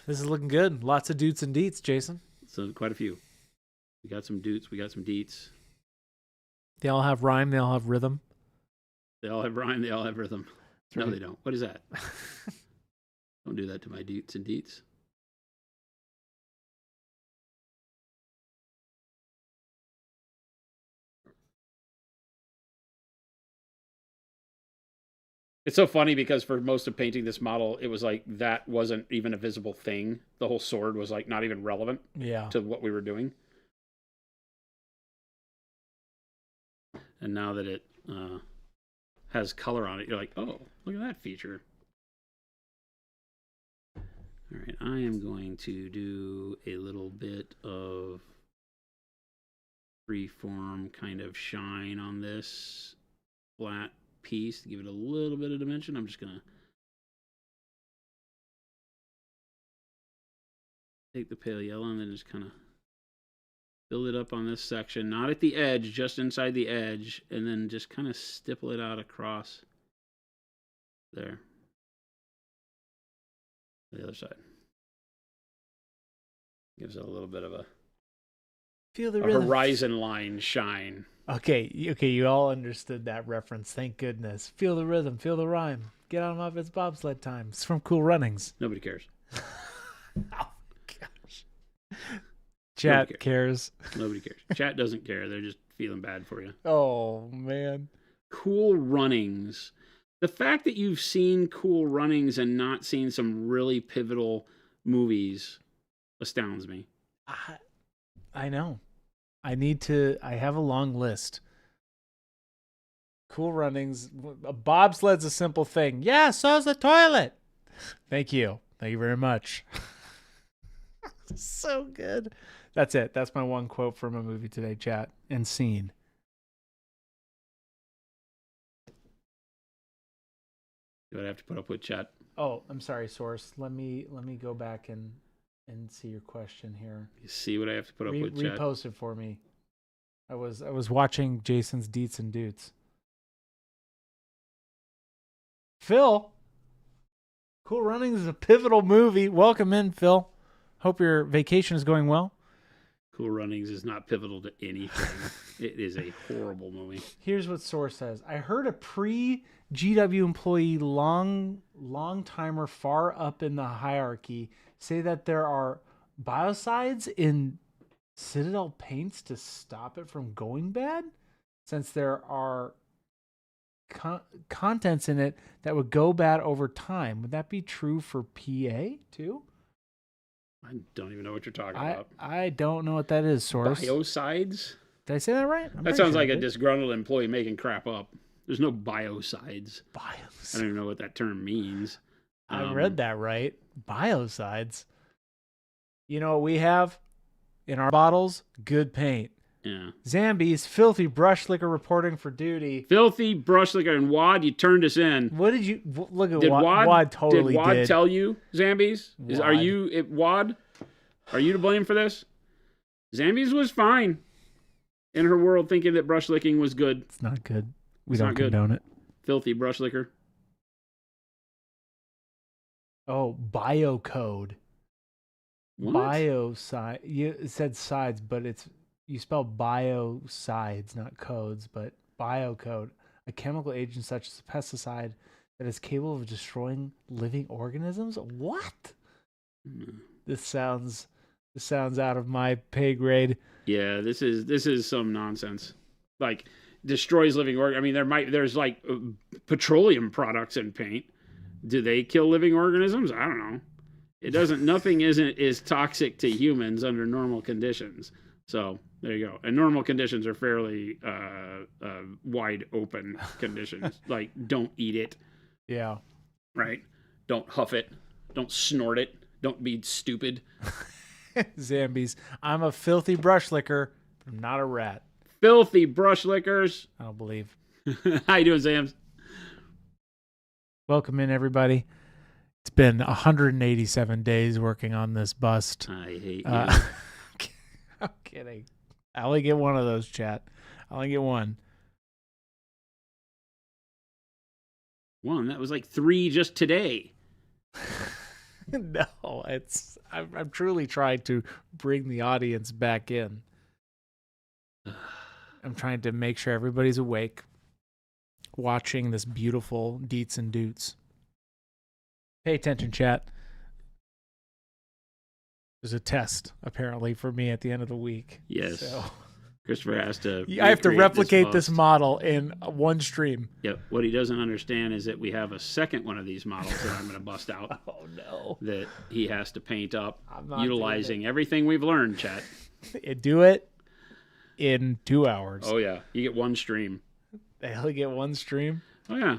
This is looking good. Lots of doots and deets, Jason. So quite a few. We got some doots. We got some deets. They all have rhyme. They all have rhythm. They all have rhyme. They all have rhythm. That's no, right. they don't. What is that? Don't do that to my doots and deets. It's so funny because for most of painting this model, it was like that wasn't even a visible thing. The whole sword was like not even relevant to what we were doing. And now that it has color on it, you're like, oh, look at that feature. All right, I am going to do a little bit of freeform kind of shine on this flat piece to give it a little bit of dimension. I'm just going to take the pale yellow and then just kind of build it up on this section, not at the edge, just inside the edge, and then just kind of stipple it out across there. The other side. Gives it a little bit of a horizon line shine. Okay, you all understood that reference. Thank goodness. Feel the rhythm, feel the rhyme. Get on off, it's bobsled time. It's from Cool Runnings. Nobody cares. Oh, gosh. Chat cares. Nobody cares. Chat doesn't care. They're just feeling bad for you. Oh, man. Cool Runnings. The fact that you've seen Cool Runnings and not seen some really pivotal movies astounds me. I know. I have a long list. Cool Runnings. A bobsled's a simple thing. Yeah, so's the toilet. Thank you. Thank you very much. So good. That's it. That's my one quote from a movie today, chat. And scene. Do I have to put up with chat? Oh, I'm sorry, Source. Let me go back and see your question here. You see what I have to put up with chat? Repost it for me. I was watching Jason's Deets and Doots. Phil, Cool Runnings is a pivotal movie. Welcome in, Phil. Hope your vacation is going well. Cool Runnings is not pivotal to anything. It is a horrible movie. Here's what Source says. I heard a pre-GW employee long timer far up in the hierarchy say that there are biocides in Citadel paints to stop it from going bad, since there are contents in it that would go bad over time. Would that be true for PA too? I don't even know what you're talking about. I don't know what that is, Source. Biocides? Did I say that right? That sounds like a disgruntled employee making crap up. There's no biocides. I don't even know what that term means. I read that right. Biocides. You know what we have in our bottles? Good paint. Yeah. Zambies, filthy brush liquor reporting for duty. Filthy brush liquor. And Wad, you turned us in. What did you look at? Did Wad totally did. Wad did. tell you, Zambies? Are you Wad? Are you to blame for this? Zambies was fine in her world, thinking that brush licking was good. It's not good. We don't condone it. Filthy brush liquor. Oh, biocode. What? Biocide. It said sides, but you spell biocides, not codes, but biocode. A chemical agent such as a pesticide that is capable of destroying living organisms? What? This sounds out of my pay grade. Yeah, this is some nonsense. Like destroys living organisms. I mean, there's like petroleum products in paint. Do they kill living organisms? I don't know. It doesn't. Nothing is toxic to humans under normal conditions. So there you go. And normal conditions are fairly wide open conditions. Like don't eat it. Yeah. Right. Don't huff it. Don't snort it. Don't be stupid. Zambies. I'm a filthy brush licker, but I'm not a rat. Filthy brush lickers. I don't believe. How you doing, Zams? Welcome in, everybody. It's been 187 days working on this bust. I hate you. I'm kidding. I only get one of those, chat. I only get one. One. That was like 3 just today. No, I'm truly trying to bring the audience back in. I'm trying to make sure everybody's awake, watching this beautiful deets and doots. Pay attention, chat. There's a test, apparently, for me at the end of the week. Yes. So Christopher has to. I have to replicate this model in one stream. Yep. What he doesn't understand is that we have a second one of these models that I'm going to bust out. Oh, no. That he has to paint up, utilizing everything we've learned, chat. Do it in 2 hours. Oh, yeah. You get one stream. They only get one stream? Oh, yeah.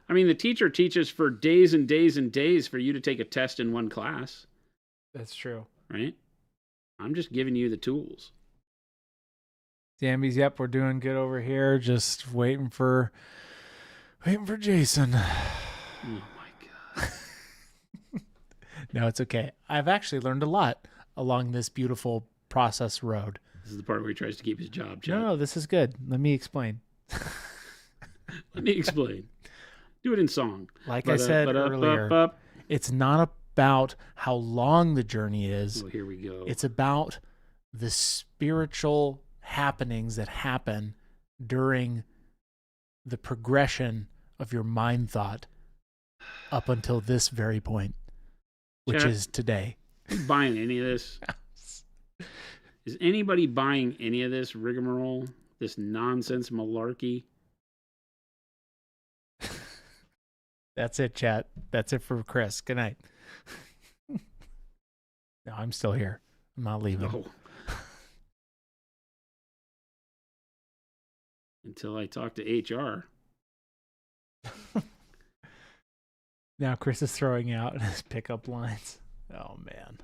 I mean, the teacher teaches for days and days and days for you to take a test in one class. That's true. Right? I'm just giving you the tools. Zambies, yep, we're doing good over here. Just waiting for Jason. Oh, my God. No, it's okay. I've actually learned a lot along this beautiful process road. This is the part where he tries to keep his job, chat. No, this is good. Let me explain. Let me explain. Do it in song. Like I said earlier, it's not about how long the journey is. Oh, here we go. It's about the spiritual happenings that happen during the progression of your mind thought up until this very point, which is today. Are you buying any of this? Is anybody buying any of this rigmarole? This nonsense malarkey? That's it, chat. That's it for Chris. Good night. No, I'm still here. I'm not leaving. No. Until I talk to HR. Now Chris is throwing out his pickup lines. Oh, man.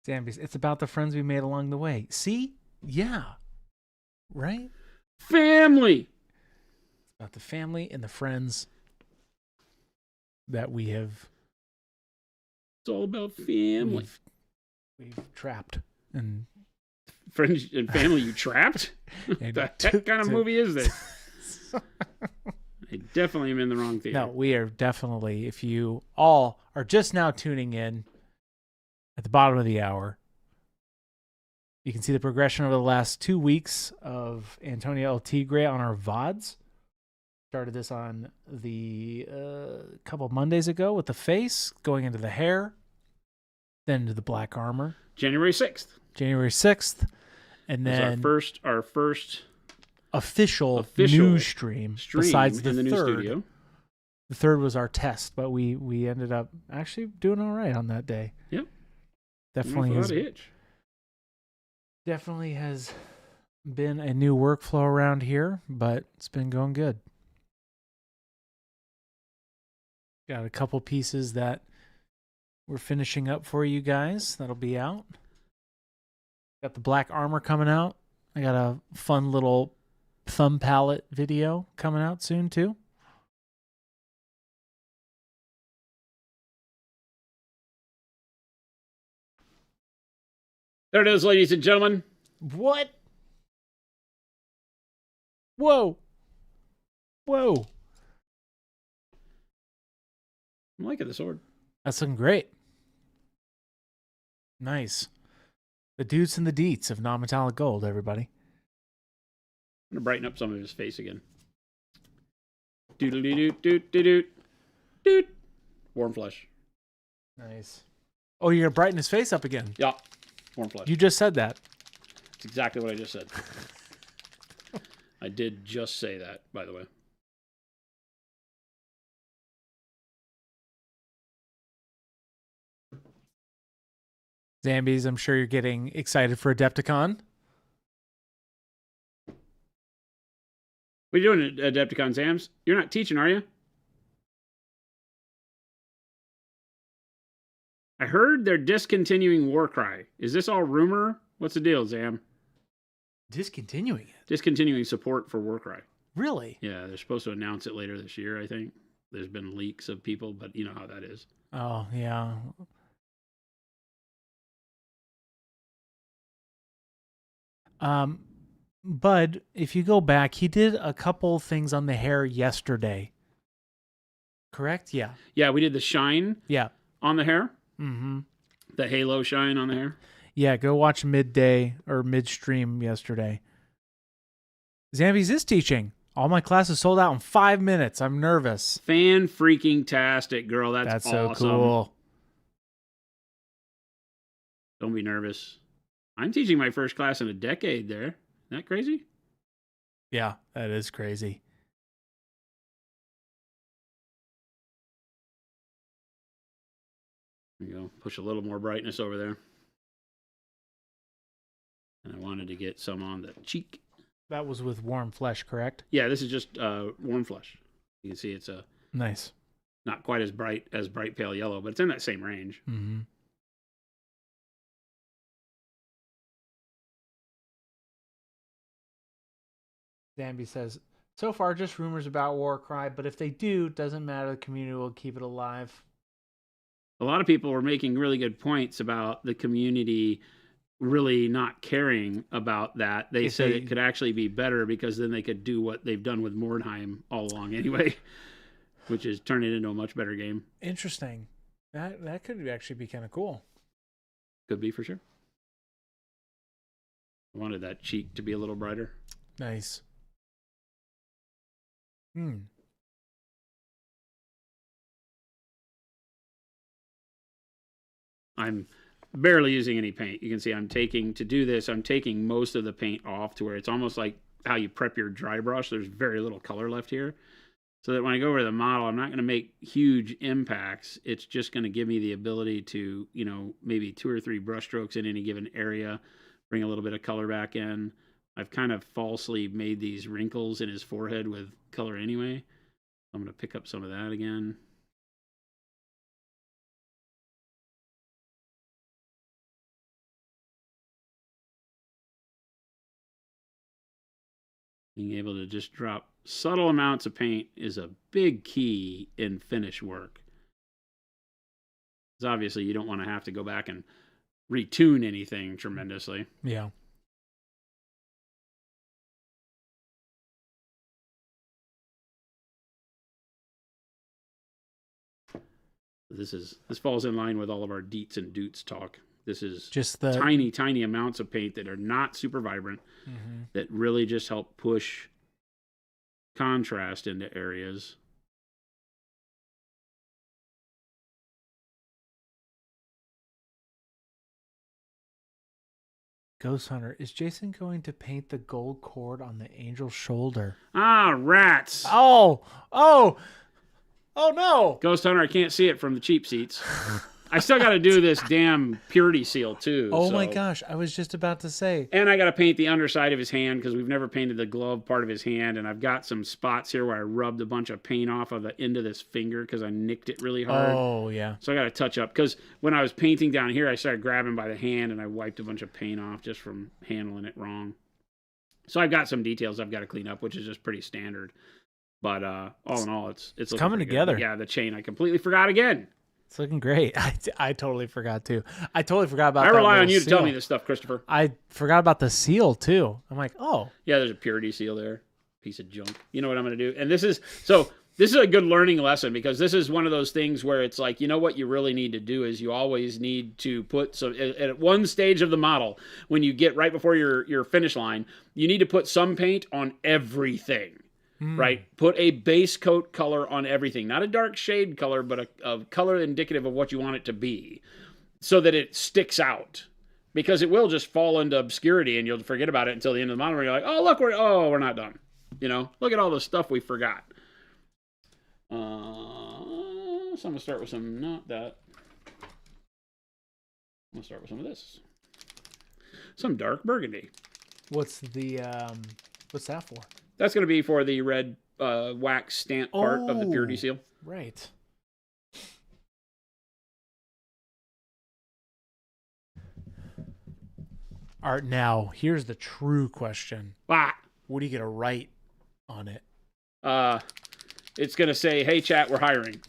Zambies, it's about the friends we made along the way. See? Yeah. Right? Family! It's about the family and the friends that we have. It's all about family. We've trapped. And friends and family you trapped? What the heck kind of movie is this? I definitely am in the wrong theater. No, we are definitely, if you all are just now tuning in at the bottom of the hour, you can see the progression over the last 2 weeks of Antonio El Tigre on our VODs. Started this on the couple Mondays ago with the face, going into the hair, then into the black armor. January 6th. January 6th. And then our first official news stream besides the in the third. new studio. The third was our test, but we ended up actually doing all right on that day. Yep. Definitely has been a new workflow around here, but it's been going good. Got a couple pieces that we're finishing up for you guys. That'll be out. Got the black armor coming out. I got a fun little thumb palette video coming out soon too. There it is, ladies and gentlemen. What? Whoa. Whoa. I'm liking the sword. That's looking great. Nice. The dudes and the deets of non-metallic gold, everybody. I'm going to brighten up some of his face again. Doot. Warm flesh. Nice. Oh, you're going to brighten his face up again? Yeah. Warm flesh. You just said that. That's exactly what I just said. I did just say that, by the way. Zambies, I'm sure you're getting excited for Adepticon. What are you doing at Adepticon, Zams? You're not teaching, are you? I heard they're discontinuing Warcry. Is this all rumor? What's the deal, Zam? Discontinuing it? Discontinuing support for Warcry. Really? Yeah, they're supposed to announce it later this year, I think. There's been leaks of people, but you know how that is. Oh, yeah. Bud, if you go back, he did a couple things on the hair yesterday. Correct? Yeah. Yeah, we did the shine on the hair. Mm-hmm. The halo shine on the hair. Yeah, go watch midday or midstream yesterday. Zambies is teaching. All my classes sold out in 5 minutes. I'm nervous. Fan-freaking-tastic, girl. That's awesome. So cool. Don't be nervous. I'm teaching my first class in a decade there. Isn't that crazy? Yeah, that is crazy. There you go. Push a little more brightness over there. And I wanted to get some on the cheek. That was with warm flesh, correct? Yeah, this is just warm flesh. You can see it's a nice. Not quite as bright pale yellow, but it's in that same range. Mm-hmm. Zambi says, so far just rumors about Warcry, but if they do, doesn't matter. The community will keep it alive. A lot of people were making really good points about the community really not caring about that. They said it could actually be better because then they could do what they've done with Mordheim all along anyway, which is turn it into a much better game. Interesting. That could actually be kind of cool. Could be for sure. I wanted that cheek to be a little brighter. Nice. I'm barely using any paint. You can see I'm taking most of the paint off to where it's almost like how you prep your dry brush. There's very little color left here. So that when I go over to the model, I'm not going to make huge impacts. It's just going to give me the ability to, maybe 2 or 3 brush strokes in any given area, bring a little bit of color back in. I've kind of falsely made these wrinkles in his forehead with color anyway. I'm going to pick up some of that again. Being able to just drop subtle amounts of paint is a big key in finish work. Because obviously you don't want to have to go back and retune anything tremendously. Yeah. This falls in line with all of our deets and doots talk. This is just the tiny amounts of paint that are not super vibrant, that really just help push contrast into areas. Ghost Hunter, is Jason going to paint the gold cord on the angel's shoulder? Ah, rats. Oh no. Ghost Hunter, I can't see it from the cheap seats. I still got to do this damn purity seal too. Oh my gosh, I was just about to say. And I got to paint the underside of his hand because we've never painted the glove part of his hand. And I've got some spots here where I rubbed a bunch of paint off of the end of this finger because I nicked it really hard. Oh, yeah. So I got to touch up because when I was painting down here, I started grabbing by the hand and I wiped a bunch of paint off just from handling it wrong. So I've got some details I've got to clean up, which is just pretty standard. But all in all, it's coming together. Yeah, the chain I completely forgot again. It's looking great. I totally forgot too. I totally forgot about. I that rely on you to seal. tell me this stuff, Christopher. I forgot about the seal too. I'm like, oh yeah, there's a purity seal there. Piece of junk. You know what I'm going to do? And this is a good learning lesson because this is one of those things where it's like, you know what you really need to do is you always need to put some at one stage of the model when you get right before your finish line, you need to put some paint on everything. Right? Put a base coat color on everything. Not a dark shade color, but a color indicative of what you want it to be so that it sticks out. Because it will just fall into obscurity and you'll forget about it until the end of the model where you're like, oh, look, we're not done. You know, look at all the stuff we forgot. So I'm going to start with some, not that. I'm going to start with some of this. Some dark burgundy. what's that for? That's going to be for the red wax stamp part of the purity seal. Right. All right, now here's the true question. Ah. What are you gonna write on it? It's going to say, hey, chat, we're hiring.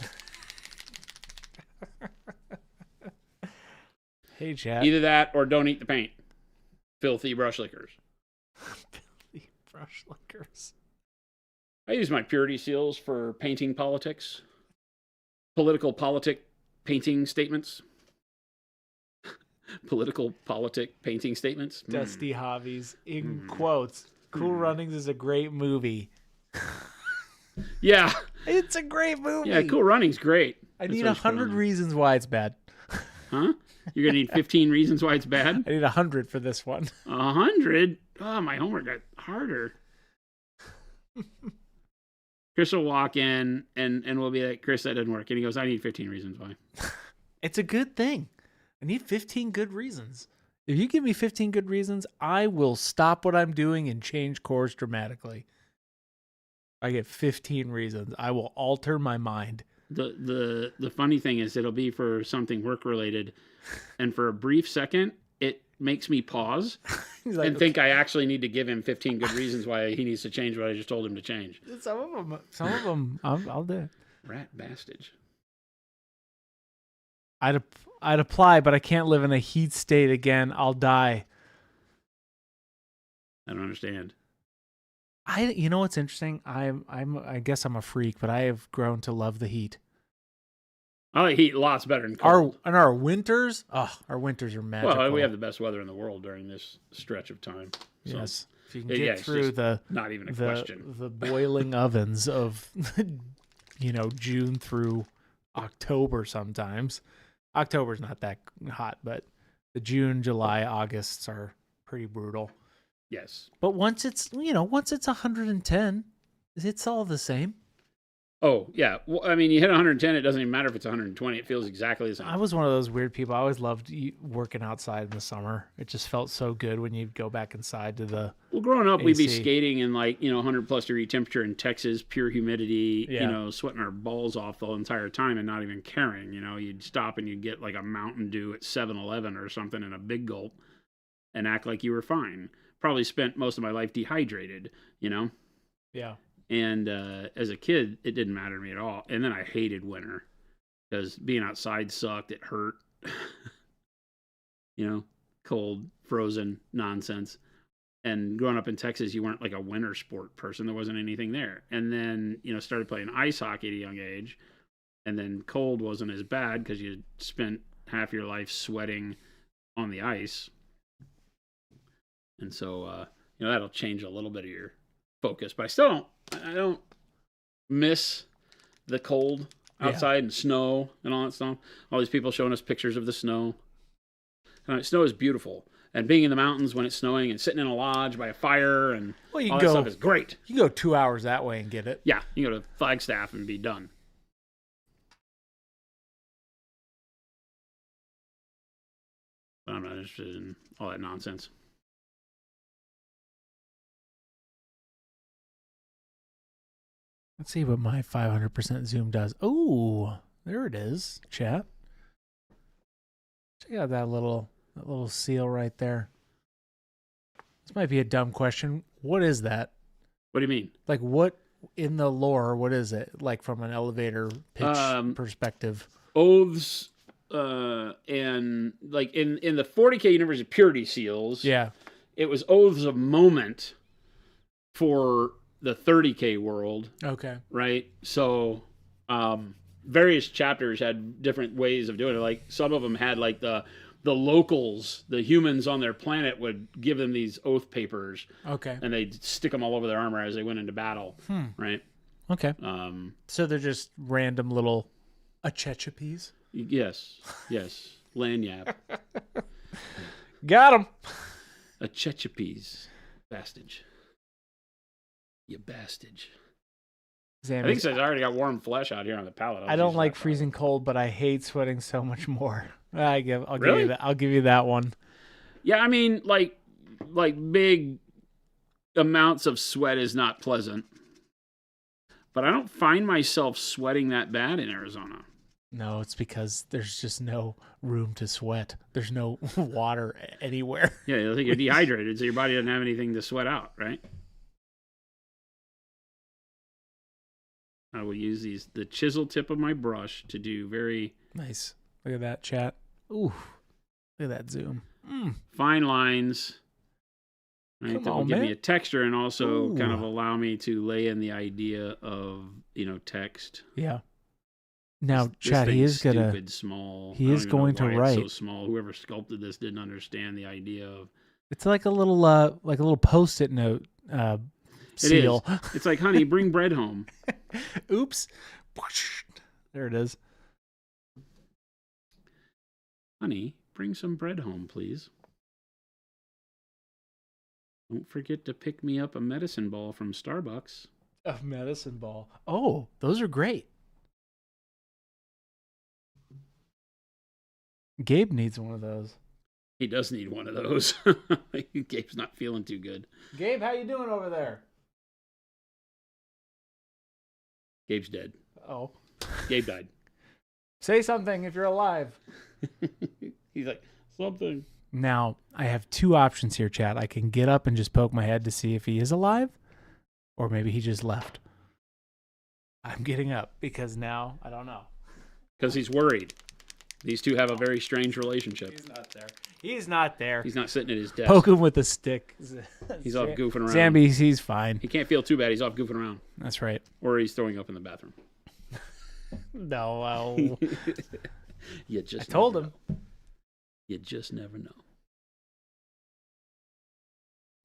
Hey, chat. Either that or don't eat the paint. Filthy brush lickers. Filthy brush lickers. I use my purity seals for painting politics. Political politic painting statements. Political politic painting statements. Dusty hobbies. In quotes. Cool Runnings is a great movie. Yeah. It's a great movie. Yeah, Cool Running's great. I need 100 reasons why it's bad. Huh? You're going to need 15 reasons why it's bad? I need 100 for this one. 100? Oh, my homework got harder. Chris will walk in and we'll be like, Chris, that didn't work. And he goes, I need 15 reasons why. It's a good thing. I need 15 good reasons. If you give me 15 good reasons, I will stop what I'm doing and change course dramatically. I get 15 reasons. I will alter my mind. The funny thing is it'll be for something work related, and for a brief second it makes me pause Like, and think I actually need to give him 15 good reasons why he needs to change what I just told him to change. Some of them, I'll do it. Rat bastage. I'd apply, but I can't live in a heat state again. I'll die. I don't understand. You know what's interesting? I guess I'm a freak, but I have grown to love the heat. I like heat lots better than cold. Our winters, our winters are magical. Well, we have the best weather in the world during this stretch of time. So, yes, if you can get through not even a question. The boiling ovens of, June through October. Sometimes October's not that hot, but the June, July, Augusts are pretty brutal. Yes. But once it's 110, it's all the same. Oh, yeah. Well, I mean, you hit 110, it doesn't even matter if it's 120. It feels exactly the same. I was one of those weird people. I always loved working outside in the summer. It just felt so good when you go back inside to the Well, growing up, AC. we'd be skating in 100 plus degree temperature in Texas, pure humidity, sweating our balls off the entire time and not even caring. You'd stop and you'd get like a Mountain Dew at 7-Eleven or something in a big gulp and act like you were fine. Probably spent most of my life dehydrated, Yeah. And as a kid, it didn't matter to me at all. And then I hated winter because being outside sucked. It hurt. Cold, frozen nonsense. And growing up in Texas, you weren't like a winter sport person. There wasn't anything there. And then, started playing ice hockey at a young age. And then cold wasn't as bad because you spent half your life sweating on the ice. And so, that'll change a little bit of your focus, but I still don't I don't miss the cold outside and snow and all that stuff. All these people showing us pictures of the snow. Snow is beautiful. And being in the mountains when it's snowing and sitting in a lodge by a fire and all that stuff is great. You go 2 hours that way and get it. Yeah, you go to Flagstaff and be done. But I'm not interested in all that nonsense. Let's see what my 500% zoom does. Oh, there it is, chat. Check out that little seal right there. This might be a dumb question. What is that? What do you mean? Like, what in the lore, what is it? Like, from an elevator pitch perspective? Oaths, and like in the 40K universe of purity seals. Yeah. It was oaths of moment for the 30K world. Okay. Right? So, various chapters had different ways of doing it. Like, some of them had, like, the locals, the humans on their planet would give them these oath papers. Okay. And they'd stick them all over their armor as they went into battle. Right? Okay. So they're just random little achechapes? Yes. Lanyap. Got him. Achechapes. Bastage. You bastage. Zambi, I think it says I already got warm flesh out here on the pallet. I don't like freezing cold, but I hate sweating so much more. I'll give Really? you that. I'll give you that one. Yeah, I mean, like big amounts of sweat is not pleasant. But I don't find myself sweating that bad in Arizona. No, it's because there's just no room to sweat. There's no water anywhere. Yeah, I think you're dehydrated, so your body doesn't have anything to sweat out, right? I will use the chisel tip of my brush to do very nice. Look at that, chat. Ooh, look at that zoom. Fine lines. Right, that will give me a texture and also Ooh. kind of allow me to lay in the idea of, text. Yeah. Now, This chat, he thing's is gonna. stupid small. He is going to write. It's so small. Whoever sculpted this didn't understand the idea of. It's like a little post-it note seal. It is. It's like, honey, bring bread home. Oops. There it is. Honey, bring some bread home, please. Don't forget to pick me up a medicine ball from Starbucks. A medicine ball. Oh, those are great. Gabe needs one of those. He does need one of those. Gabe's not feeling too good. Gabe, how you doing over there? Gabe's dead. Oh. Gabe died. Say something if you're alive. He's like, something. Now, I have two options here, chat. I can get up and just poke my head to see if he is alive, or maybe he just left. I'm getting up because now I don't know. Because he's worried. These two have a very strange relationship. He's not there. He's not there. He's not sitting at his desk. Poke him with a stick. He's off goofing around. Zambi, he's fine. He can't feel too bad. He's off goofing around. That's right. Or he's throwing up in the bathroom. No. You just I told never him. know. You just never know.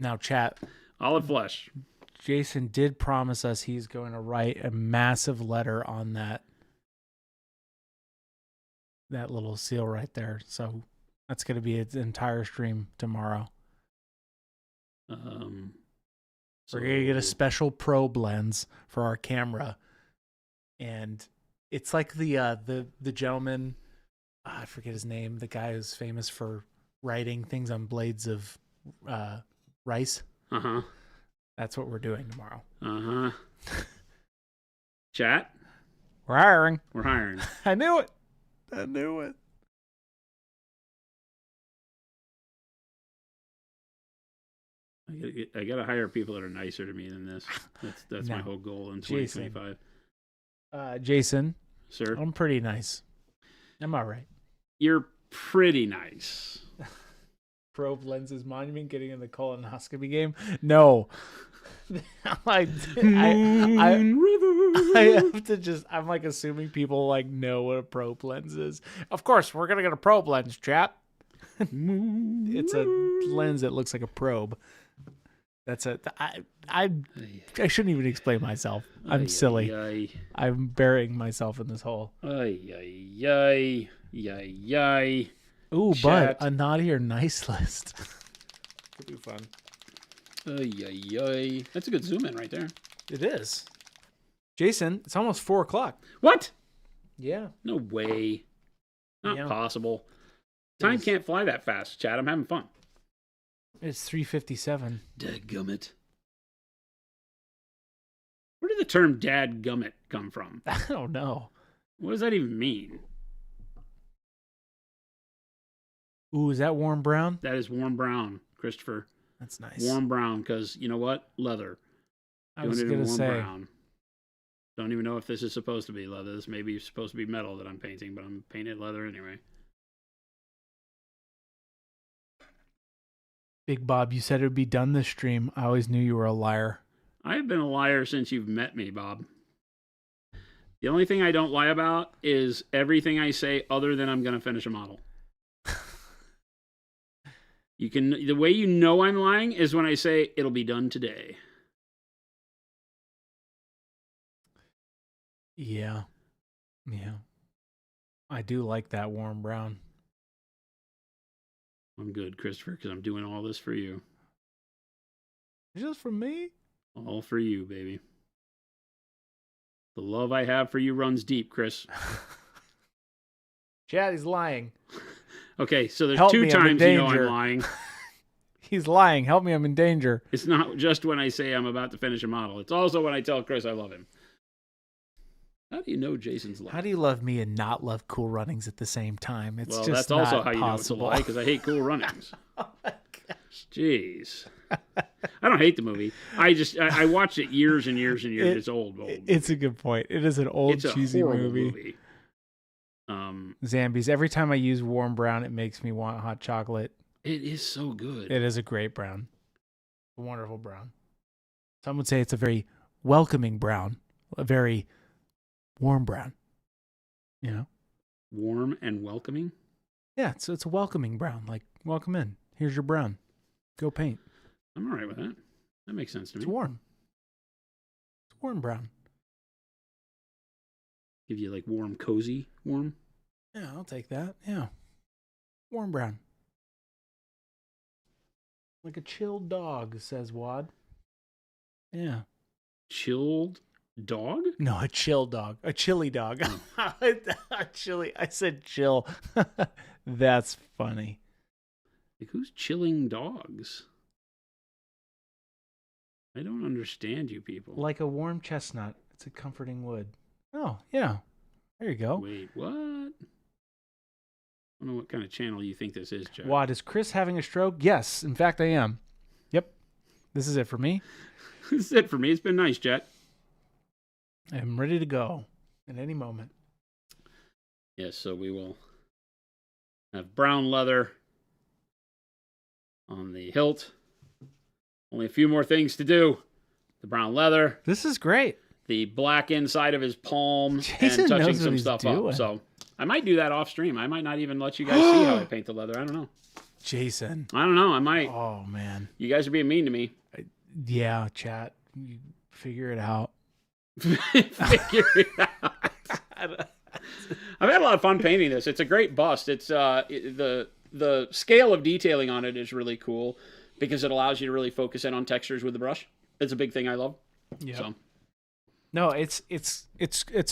Now, chat. Olive flesh. Jason did promise us he's going to write a massive letter on that little seal right there. So that's going to be its entire stream tomorrow. We're going to get a special probe lens for our camera. And it's like the gentleman, I forget his name, the guy who's famous for writing things on blades of rice. Uh-huh. That's what we're doing tomorrow. Uh-huh. Chat? We're hiring. We're hiring. I knew it. I knew it. I gotta hire people that are nicer to me than this. That's my whole goal in 2025. Jason. Sir? I'm pretty nice. I'm all right. You're pretty nice. Probe lenses monument getting in the colonoscopy game? No. I have to just, I'm like assuming people like know what a probe lens is. Of course, we're going to get a probe lens, chap. It's a lens that looks like a probe. I shouldn't even explain myself. I'm silly. Ay, I'm burying myself in this hole. ay, ay, ay, ay, ay. Ooh, Chat. but a naughty or nice list. Could be fun. Ay, ay, ay. That's a good zoom in right there. It is. Jason, it's almost 4:00. What? Yeah. No way. Not Yeah. possible. Time is. can't fly that fast, Chad. I'm having fun. It's 3:57. Dadgummit. Where did the term dadgummit come from? I don't know. What does that even mean? Ooh, is that warm brown? That is warm brown, Christopher. That's nice. Warm brown, because you know what? Leather. I was Doing it in gonna warm say. brown. Don't even know if this is supposed to be leather. This may be supposed to be metal that I'm painting, but I'm painting it leather anyway. Big Bob, you said it would be done this stream. I always knew you were a liar. I've been a liar since you've met me, Bob. The only thing I don't lie about is everything I say other than I'm going to finish a model. The way you know I'm lying is when I say it'll be done today. Yeah. Yeah. I do like that warm brown. I'm good, Christopher, because I'm doing all this for you. Just for me? All for you, baby. The love I have for you runs deep, Chris. Chad, he's lying. Okay, so there's Help two me, I'm in times you know I'm danger. lying. He's lying. Help me, I'm in danger. It's not just when I say I'm about to finish a model. It's also when I tell Chris I love him. How do you know Jason's lying? How do you love me and not love Cool Runnings at the same time? It's Well, just that's also not how you possible. know it's a lie, because I hate Cool Runnings. Oh my gosh. Jeez. I don't hate the movie. I watched it years and years and years. It's old. It's a good point. It is an old It's a cheesy horrible movie. movie. Zambies. Every time I use warm brown, it makes me want hot chocolate. It is so good. It is a great brown. A wonderful brown. Some would say it's a very welcoming brown. A very warm brown. You know? Warm and welcoming. Yeah, it's a welcoming brown. Like, welcome in. Here's your brown. Go paint. I'm all right with that. That makes sense to me. It's warm. It's warm brown. Give you like warm, cozy, warm. Yeah, I'll take that. Yeah. Warm brown. Like a chilled dog, says Wad. Yeah. Chilled dog? No, a chill dog. A chilly dog. A chilly. I said chill. That's funny. Like, who's chilling dogs? I don't understand you people. Like a warm chestnut. It's a comforting wood. Oh, yeah. There you go. Wait, what? I don't know what kind of channel you think this is, Jack. Wad, is Chris having a stroke? Yes. In fact, I am. Yep. This is it for me. This is it for me. It's been nice, Jet. I'm ready to go at any moment. Yes, so we will have brown leather on the hilt. Only a few more things to do. The brown leather, This is great. the black inside of his palm, Jason and touching knows what some he's stuff doing. up. So I might do that off stream. I might not even let you guys see how I paint the leather. I don't know. Jason. I don't know. I might. Oh, man. You guys are being mean to me. Yeah, chat. You figure it out. Figure it out. I've had a lot of fun painting this. It's a great bust. It's the scale of detailing on it is really cool because it allows you to really focus in on textures with the brush. It's a big thing I love. Yeah. So. No, it's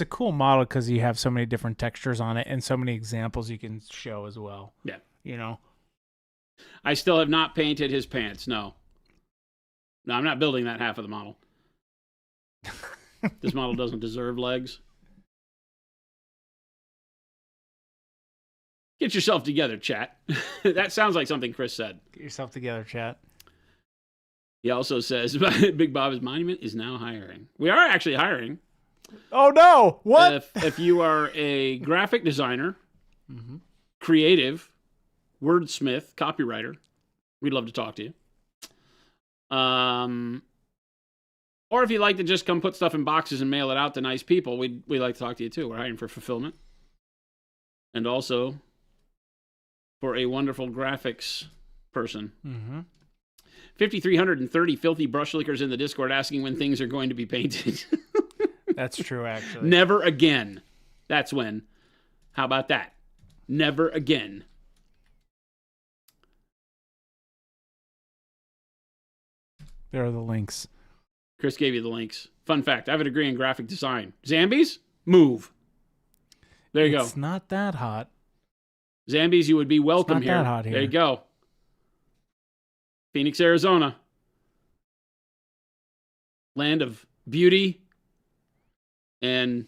a cool model because you have so many different textures on it and so many examples you can show as well. Yeah. You know. I still have not painted his pants. No, I'm not building that half of the model. This model doesn't deserve legs. Get yourself together, chat. That sounds like something Chris said. Get yourself together, chat. He also says Big Bob's Monument is now hiring. We are actually hiring. Oh no! What? If you are a graphic designer, Mm-hmm. creative, wordsmith, copywriter, we'd love to talk to you. Or if you'd like to just come put stuff in boxes and mail it out to nice people, we'd like to talk to you too. We're hiring for fulfillment. And also for a wonderful graphics person. Mm-hmm. 5,330 filthy brush lickers in the Discord asking when things are going to be painted. That's true, actually. Never again. That's when. How about that? Never again. There are the links. Chris gave you the links. Fun fact, I have a degree in graphic design. Zambies, move. There you go. It's not that hot. Zambies, you would be welcome It's not here. that hot here. There you go. Phoenix, Arizona. Land of beauty and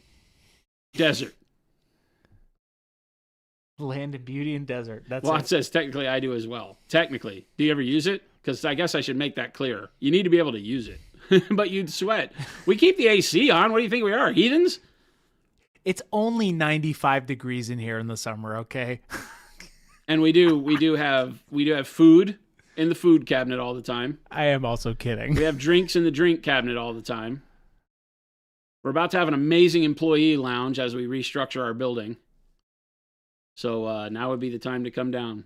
desert. Land of beauty and desert. That's Well, it. it says technically I do as well. Technically. Do you ever use it? Because I guess I should make that clear. You need to be able to use it. But you'd sweat. We keep the AC on. What do you think we are, heathens? It's only 95 degrees in here in the summer, okay? And we do have food in the food cabinet all the time. I am also kidding. We have drinks in the drink cabinet all the time. We're about to have an amazing employee lounge as we restructure our building. So now would be the time to come down.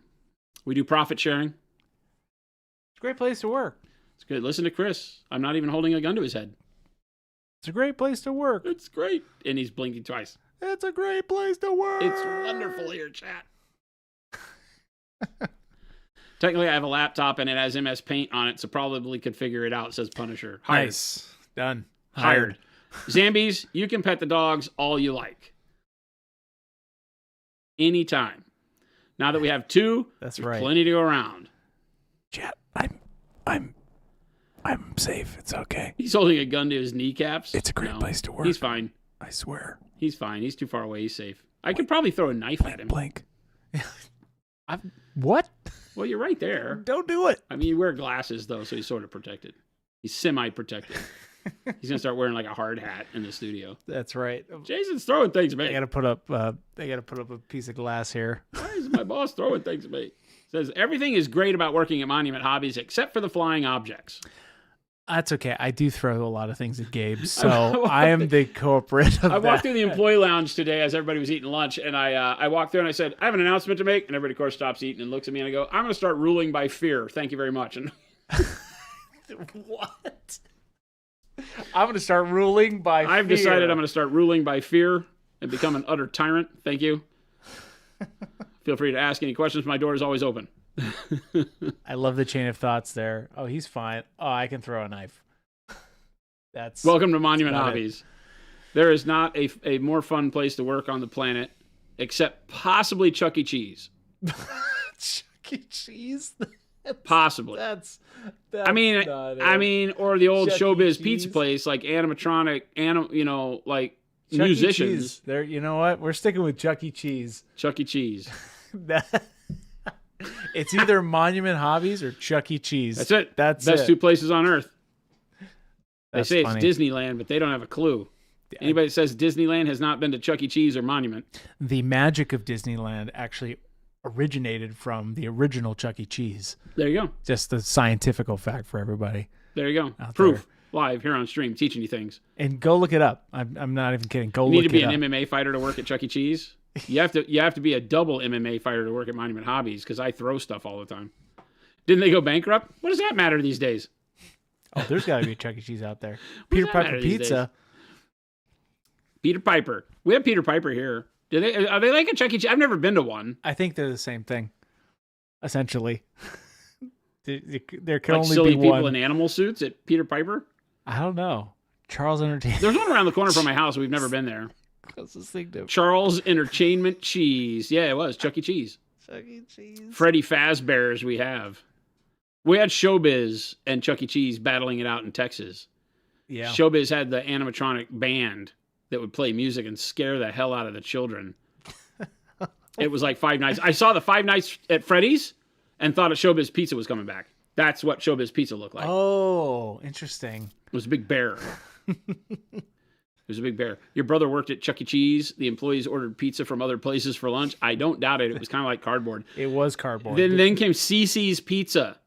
We do profit sharing. It's a great place to work. It's good. Listen to Chris. I'm not even holding a gun to his head. It's a great place to work. It's great. And he's blinking twice. It's a great place to work. It's wonderful here, chat. Technically, I have a laptop and it has MS Paint on it, so probably could figure it out, says Punisher. Hired. Nice. Done. Hired. Zambies, you can pet the dogs all you like. Anytime. Now that we have two, That's there's right. plenty to go around. Chat, I'm safe. It's okay. He's holding a gun to his kneecaps. It's a great place to work. He's fine. I swear. He's fine. He's too far away. He's safe. I could probably throw a knife at him. Blink. What? Well, you're right there. Don't do it. I mean, you wear glasses, though, so he's sort of protected. He's semi-protected. He's going to start wearing like a hard hat in the studio. That's right. Jason's throwing things at me. I gotta put up a piece of glass here. Why is my boss throwing things at me? Says, everything is great about working at Monument Hobbies except for the flying objects. That's okay. I do throw a lot of things at Gabe, so I am the culprit of I that. walked through the employee lounge today as everybody was eating lunch, and I walked through and I said, I have an announcement to make. And everybody, of course, stops eating and looks at me, and I go, I'm going to start ruling by fear. Thank you very much. And What? I'm going to start ruling by I've fear. decided I'm going to start ruling by fear and become an utter tyrant. Thank you. Feel free to ask any questions. My door is always open. I love the chain of thoughts there. Oh, he's fine. Oh, I can throw a knife. That's Welcome to Monument about Hobbies. There is not a more fun place to work on the planet except possibly Chuck E. Cheese. Chuck E. Cheese. Possibly. That's I mean, not it. or the old Chuck E. showbiz Cheese. pizza place, like animatronic, like Chuck E. musicians. Cheese. There, you know what? We're sticking with Chuck E. Cheese. Chuck E. Cheese. It's either Monument Hobbies or Chuck E. Cheese. That's it. That's Best it. two places on earth. That's they say funny. it's Disneyland, but they don't have a clue. Anybody that says Disneyland has not been to Chuck E. Cheese or Monument. The magic of Disneyland actually originated from the original Chuck E. Cheese. There you go. Just the scientifical fact for everybody. There you go. Out Proof. Live here on stream, teaching you things. And go look it up. I'm not even kidding. Go You need look to be it an up. MMA fighter to work at Chuck E. Cheese. You have to be a double MMA fighter to work at Monument Hobbies because I throw stuff all the time. Didn't they go bankrupt? What does that matter these days? Oh, there's got to be a Chuck E. Cheese out there. What Peter does that Piper matter these Pizza. Peter Piper. We have Peter Piper here. Are they like a Chuck E. Cheese? I've never been to one. I think they're the same thing, essentially. There can Like only silly be people one. in animal suits at Peter Piper. I don't know. Charles Entertainment. There's one around the corner from my house. We've never been there. Closest thing to Charles Entertainment Cheese. Yeah, it was Chuck E. Cheese. Chuck E. Cheese. Freddy Fazbear's we have. We had Showbiz and Chuck E. Cheese battling it out in Texas. Yeah. Showbiz had the animatronic band that would play music and scare the hell out of the children. It was like Five Nights. I saw the Five Nights at Freddy's and thought a Showbiz Pizza was coming back. That's what Showbiz Pizza looked like. Oh, interesting. It was a big bear. It was a big bear. Your brother worked at Chuck E. Cheese. The employees ordered pizza from other places for lunch. I don't doubt it. It was kind of like cardboard. It was cardboard. Then came CC's Pizza.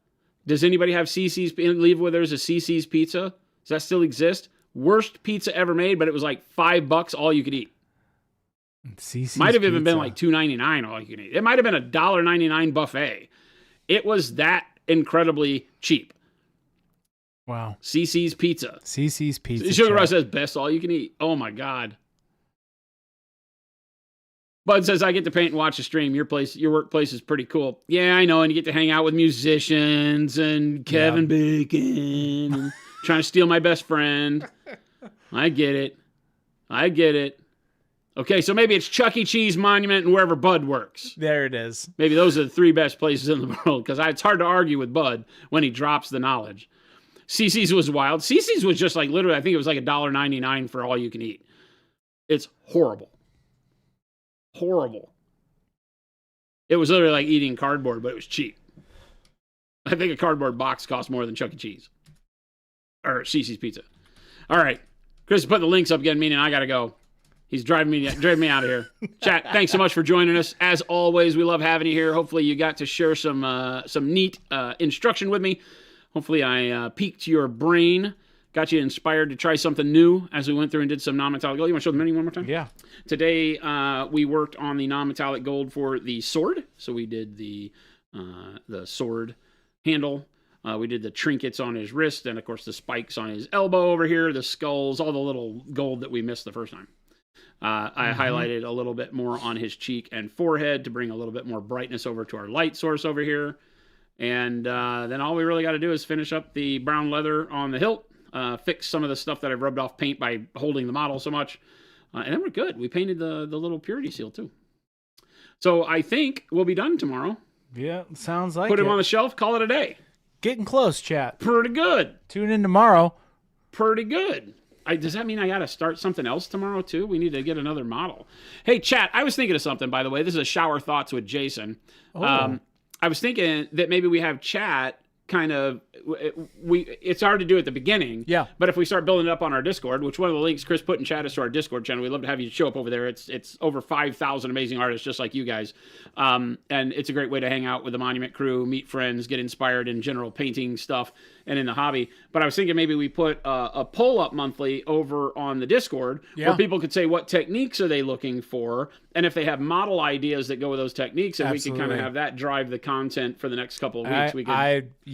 Does anybody have CC's? Leave where there's a CC's Pizza? Does that still exist? Worst pizza ever made, but it was like $5 all you could eat. CC's Might have even been Pizza. like $2.99 all you could eat. It might have been a $1.99 buffet. It was that incredibly cheap. Wow. CC's Pizza. CC's Pizza. Sugar chat. Rush says best all you can eat. Oh my God. Bud says I get to paint and watch the stream. Your workplace is pretty cool. Yeah, I know, and you get to hang out with musicians and Kevin Bacon and trying to steal my best friend. I get it. Okay, so maybe it's Chuck E. Cheese, Monument, and wherever Bud works. There it is. Maybe those are the 3 best places in the world, because it's hard to argue with Bud when he drops the knowledge. CC's was wild. CC's was just like literally, I think it was like $1.99 for all you can eat. It's horrible. Horrible. It was literally like eating cardboard, but it was cheap. I think a cardboard box costs more than Chuck E. Cheese. Or CC's Pizza. All right. Chris put the links up again, meaning I got to go. He's driving me out of here. Chat, thanks so much for joining us. As always, we love having you here. Hopefully you got to share some neat instruction with me. Hopefully I piqued your brain, got you inspired to try something new as we went through and did some non-metallic gold. You want to show the menu one more time? Yeah. Today we worked on the non-metallic gold for the sword. So we did the sword handle. We did the trinkets on his wrist, and of course the spikes on his elbow over here, the skulls, all the little gold that we missed the first time. I highlighted a little bit more on his cheek and forehead to bring a little bit more brightness over to our light source over here. And then all we really got to do is finish up the brown leather on the hilt, fix some of the stuff that I've rubbed off paint by holding the model so much. And then we're good. We painted the little purity seal too. So I think we'll be done tomorrow. Yeah, sounds like Put it. him on the shelf, call it a day. Getting close, chat. Pretty good. Tune in tomorrow. Pretty good. Does that mean I got to start something else tomorrow, too? We need to get another model. Hey, chat, I was thinking of something, by the way. This is a shower thoughts with Jason. Oh. I was thinking that maybe we have chat kind of, it's hard to do at the beginning. Yeah. But if we start building it up on our Discord, which one of the links Chris put in chat is to our Discord channel. We'd love to have you show up over there. It's over 5,000 amazing artists just like you guys. And it's a great way to hang out with the Monument crew, meet friends, get inspired in general painting stuff and in the hobby. But I was thinking maybe we put a poll up monthly over on the Discord where people could say what techniques are they looking for, and if they have model ideas that go with those techniques, and we could kind of have that drive the content for the next couple of weeks.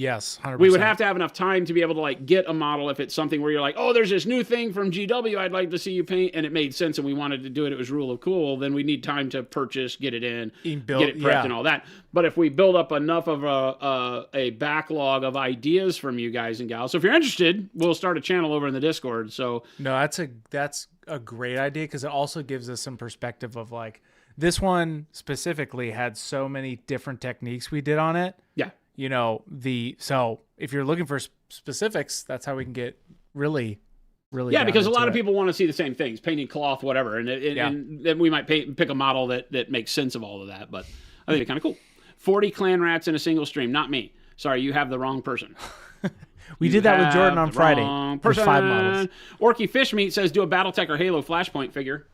Yes, 100%. We would have to have enough time to be able to like get a model if it's something where you're like, oh, there's this new thing from GW I'd like to see you paint, and it made sense and we wanted to do it. It was rule of cool. Then we need time to purchase, get it in, get it prepped and all that. But if we build up enough of a backlog of ideas from you guys and gals, so if you're interested, we'll start a channel over in the Discord. So no, that's a great idea because it also gives us some perspective of like this one specifically had so many different techniques we did on it. Yeah. You know, so if you're looking for specifics, that's how we can get really because a lot of people want to see the same things, painting cloth, whatever, and then we might pick a model that makes sense of all of that. But I think it's kind of cool. 40 clan rats in a single stream, not me. Sorry, you have the wrong person. We did that with Jordan on Friday. For 5 models. Orky Fish Meat says do a Battletech or Halo Flashpoint figure.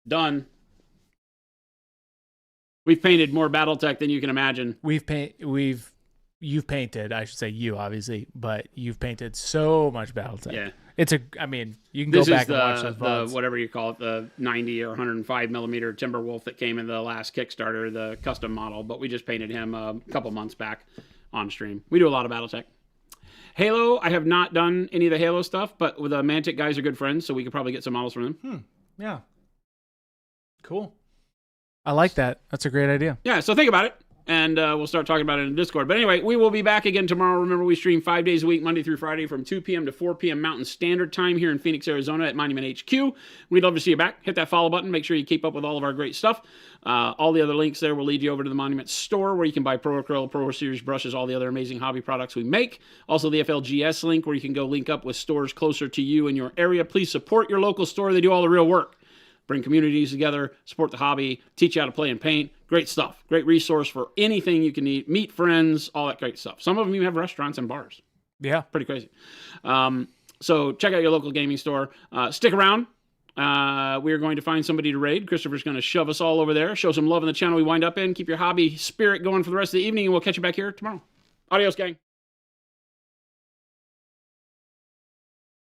Done. We've painted more Battletech than you can imagine. You've painted, I should say you obviously, but you've painted so much Battletech. Yeah. You can go back and watch those VODs. Whatever you call it, the 90 or 105 millimeter Timberwolf that came in the last Kickstarter, the custom model, but we just painted him a couple months back on stream. We do a lot of Battletech. Halo, I have not done any of the Halo stuff, but the Mantic guys are good friends, so we could probably get some models from them. Yeah. Cool. I like that. That's a great idea. Yeah, so think about it, and we'll start talking about it in Discord. But anyway, we will be back again tomorrow. Remember, we stream 5 days a week, Monday through Friday, from 2 p.m. to 4 p.m. Mountain Standard Time here in Phoenix, Arizona at Monument HQ. We'd love to see you back. Hit that follow button. Make sure you keep up with all of our great stuff. All the other links there will lead you over to the Monument store where you can buy Pro Acryl, Pro Series brushes, all the other amazing hobby products we make. Also, the FLGS link where you can go link up with stores closer to you in your area. Please support your local store. They do all the real work. Bring communities together, support the hobby, teach you how to play and paint. Great stuff. Great resource for anything you can need. Meet friends, all that great stuff. Some of them even have restaurants and bars. Yeah. Pretty crazy. So check out your local gaming store. Stick around. We are going to find somebody to raid. Christopher's going to shove us all over there. Show some love in the channel we wind up in. Keep your hobby spirit going for the rest of the evening, and we'll catch you back here tomorrow. Adios, gang.